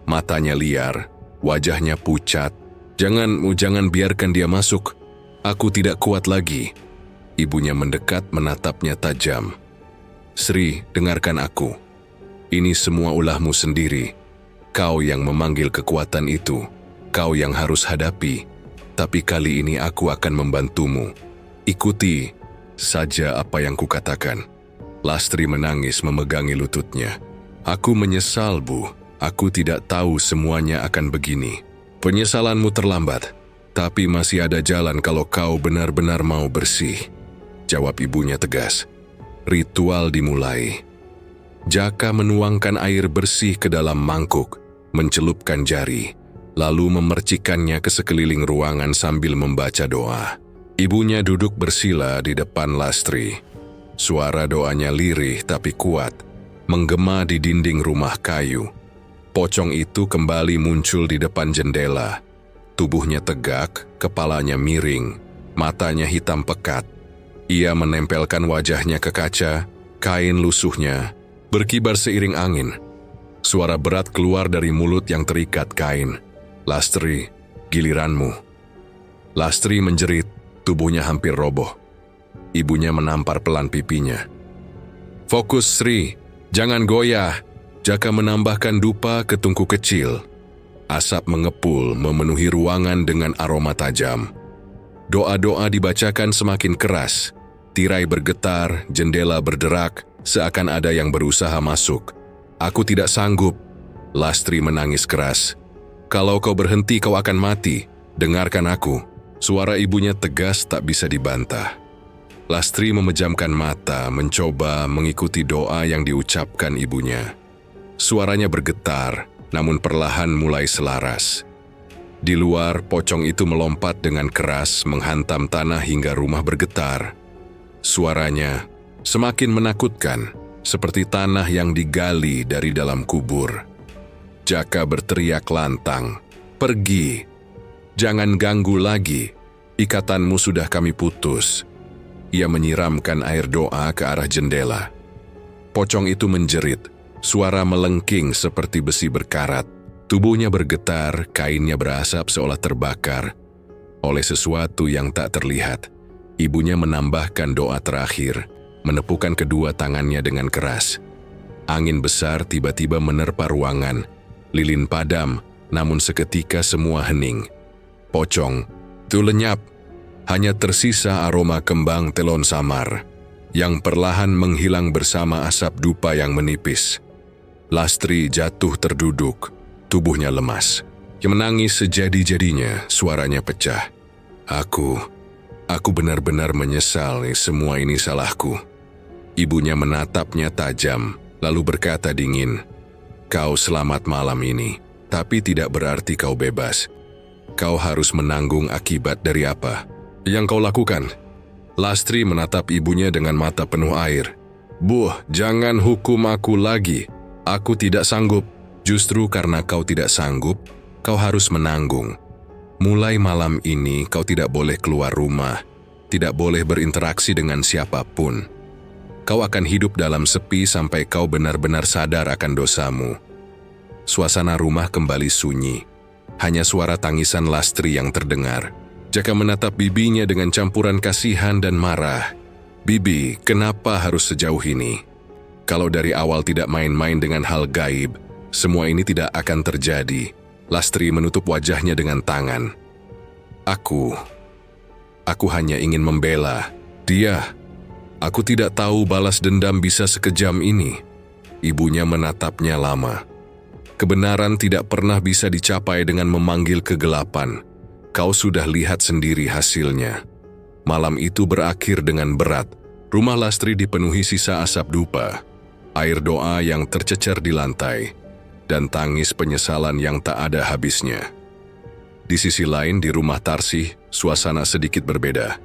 matanya liar, wajahnya pucat. Jangan biarkan dia masuk. Aku tidak kuat lagi." Ibunya mendekat, menatapnya tajam. "Sri, dengarkan aku. Ini semua ulahmu sendiri. Kau yang memanggil kekuatan itu, kau yang harus hadapi. Tapi kali ini aku akan membantumu. Ikuti saja apa yang kukatakan. Lastri menangis memegangi lututnya. Aku menyesal, Bu. Aku tidak tahu semuanya akan begini. Penyesalanmu terlambat, tapi masih ada jalan kalau kau benar-benar mau bersih. Jawab ibunya tegas. Ritual dimulai. Jaka menuangkan air bersih ke dalam mangkuk, mencelupkan jari, lalu memercikannya ke sekeliling ruangan sambil membaca doa. Ibunya duduk bersila di depan Lastri. Suara doanya lirih tapi kuat, menggema di dinding rumah kayu. Pocong itu kembali muncul di depan jendela. Tubuhnya tegak, kepalanya miring, matanya hitam pekat. Ia menempelkan wajahnya ke kaca, kain lusuhnya berkibar seiring angin. Suara berat keluar dari mulut yang terikat kain. Lastri, giliranmu. Lastri menjerit, tubuhnya hampir roboh. Ibunya menampar pelan pipinya. Fokus, Sri, jangan goyah. Jaka menambahkan dupa ke tungku kecil. Asap mengepul memenuhi ruangan dengan aroma tajam. Doa-doa dibacakan semakin keras. Tirai bergetar, jendela berderak, seakan ada yang berusaha masuk. Aku tidak sanggup. Lastri menangis keras. Kalau kau berhenti kau akan mati. Dengarkan aku. Suara ibunya tegas tak bisa dibantah. Lastri memejamkan mata, mencoba mengikuti doa yang diucapkan ibunya. Suaranya bergetar, namun perlahan mulai selaras. Di luar, pocong itu melompat dengan keras menghantam tanah hingga rumah bergetar. Suaranya semakin menakutkan, seperti tanah yang digali dari dalam kubur. Jaka berteriak lantang, "Pergi! Jangan ganggu lagi, ikatanmu sudah kami putus." Ia menyiramkan air doa ke arah jendela. Pocong itu menjerit, suara melengking seperti besi berkarat. Tubuhnya bergetar, kainnya berasap seolah terbakar oleh sesuatu yang tak terlihat. Ibunya menambahkan doa terakhir, menepukkan kedua tangannya dengan keras. Angin besar tiba-tiba menerpa ruangan. Lilin padam, namun seketika semua hening. Pocong itu lenyap. Hanya tersisa aroma kembang telon samar yang perlahan menghilang bersama asap dupa yang menipis. Lastri jatuh terduduk, tubuhnya lemas. Ia menangis sejadi-jadinya, suaranya pecah. Aku benar-benar menyesal, semua ini salahku. Ibunya menatapnya tajam, lalu berkata dingin, "Kau selamat malam ini, tapi tidak berarti kau bebas. Kau harus menanggung akibat dari apa yang kau lakukan." Lastri menatap ibunya dengan mata penuh air. "Bu, jangan hukum aku lagi. Aku tidak sanggup. Justru karena kau tidak sanggup, kau harus menanggung. Mulai malam ini kau tidak boleh keluar rumah, tidak boleh berinteraksi dengan siapapun. Kau akan hidup dalam sepi sampai kau benar-benar sadar akan dosamu." Suasana rumah kembali sunyi. Hanya suara tangisan Lastri yang terdengar. Jaka menatap bibinya dengan campuran kasihan dan marah. "Bibi, kenapa harus sejauh ini? Kalau dari awal tidak main-main dengan hal gaib, semua ini tidak akan terjadi." Lastri menutup wajahnya dengan tangan. Aku hanya ingin membela dia. Aku tidak tahu balas dendam bisa sekejam ini." Ibunya menatapnya lama. "Kebenaran tidak pernah bisa dicapai dengan memanggil kegelapan. Kau sudah lihat sendiri hasilnya." Malam itu berakhir dengan berat. Rumah Lastri dipenuhi sisa asap dupa, air doa yang tercecer di lantai, dan tangis penyesalan yang tak ada habisnya. Di sisi lain, di rumah Tarsih, suasana sedikit berbeda.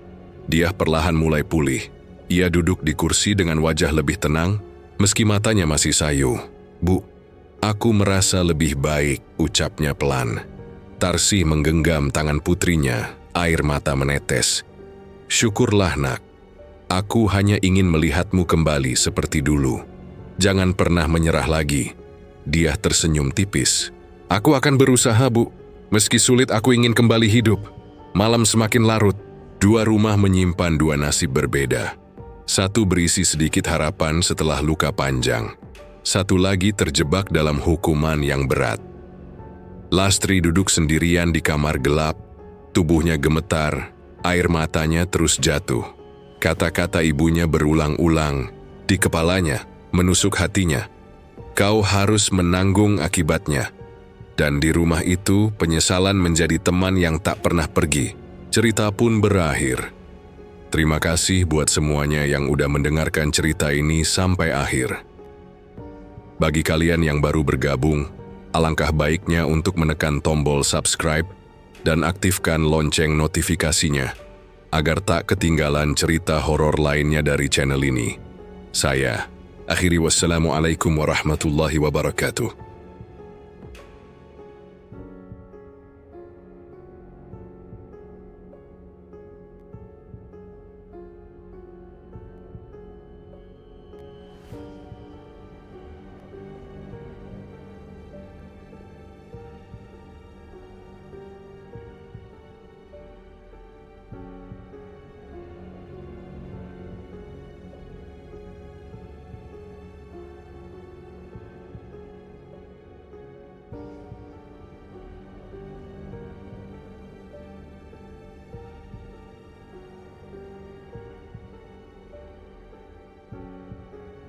Dia perlahan mulai pulih. Ia duduk di kursi dengan wajah lebih tenang, meski matanya masih sayu. "Bu, aku merasa lebih baik," ucapnya pelan. Tarsih menggenggam tangan putrinya, air mata menetes. "Syukurlah, nak. Aku hanya ingin melihatmu kembali seperti dulu. Jangan pernah menyerah lagi." Dia tersenyum tipis. "Aku akan berusaha, Bu. Meski sulit, aku ingin kembali hidup." Malam semakin larut. Dua rumah menyimpan dua nasib berbeda. Satu berisi sedikit harapan setelah luka panjang. Satu lagi terjebak dalam hukuman yang berat. Lastri duduk sendirian di kamar gelap, tubuhnya gemetar, air matanya terus jatuh. Kata-kata ibunya berulang-ulang di kepalanya, menusuk hatinya. Kau harus menanggung akibatnya. Dan di rumah itu, penyesalan menjadi teman yang tak pernah pergi. Cerita pun berakhir. Terima kasih buat semuanya yang udah mendengarkan cerita ini sampai akhir. Bagi kalian yang baru bergabung, alangkah baiknya untuk menekan tombol subscribe dan aktifkan lonceng notifikasinya, agar tak ketinggalan cerita horor lainnya dari channel ini. Saya akhiri wassalamualaikum warahmatullahi wabarakatuh.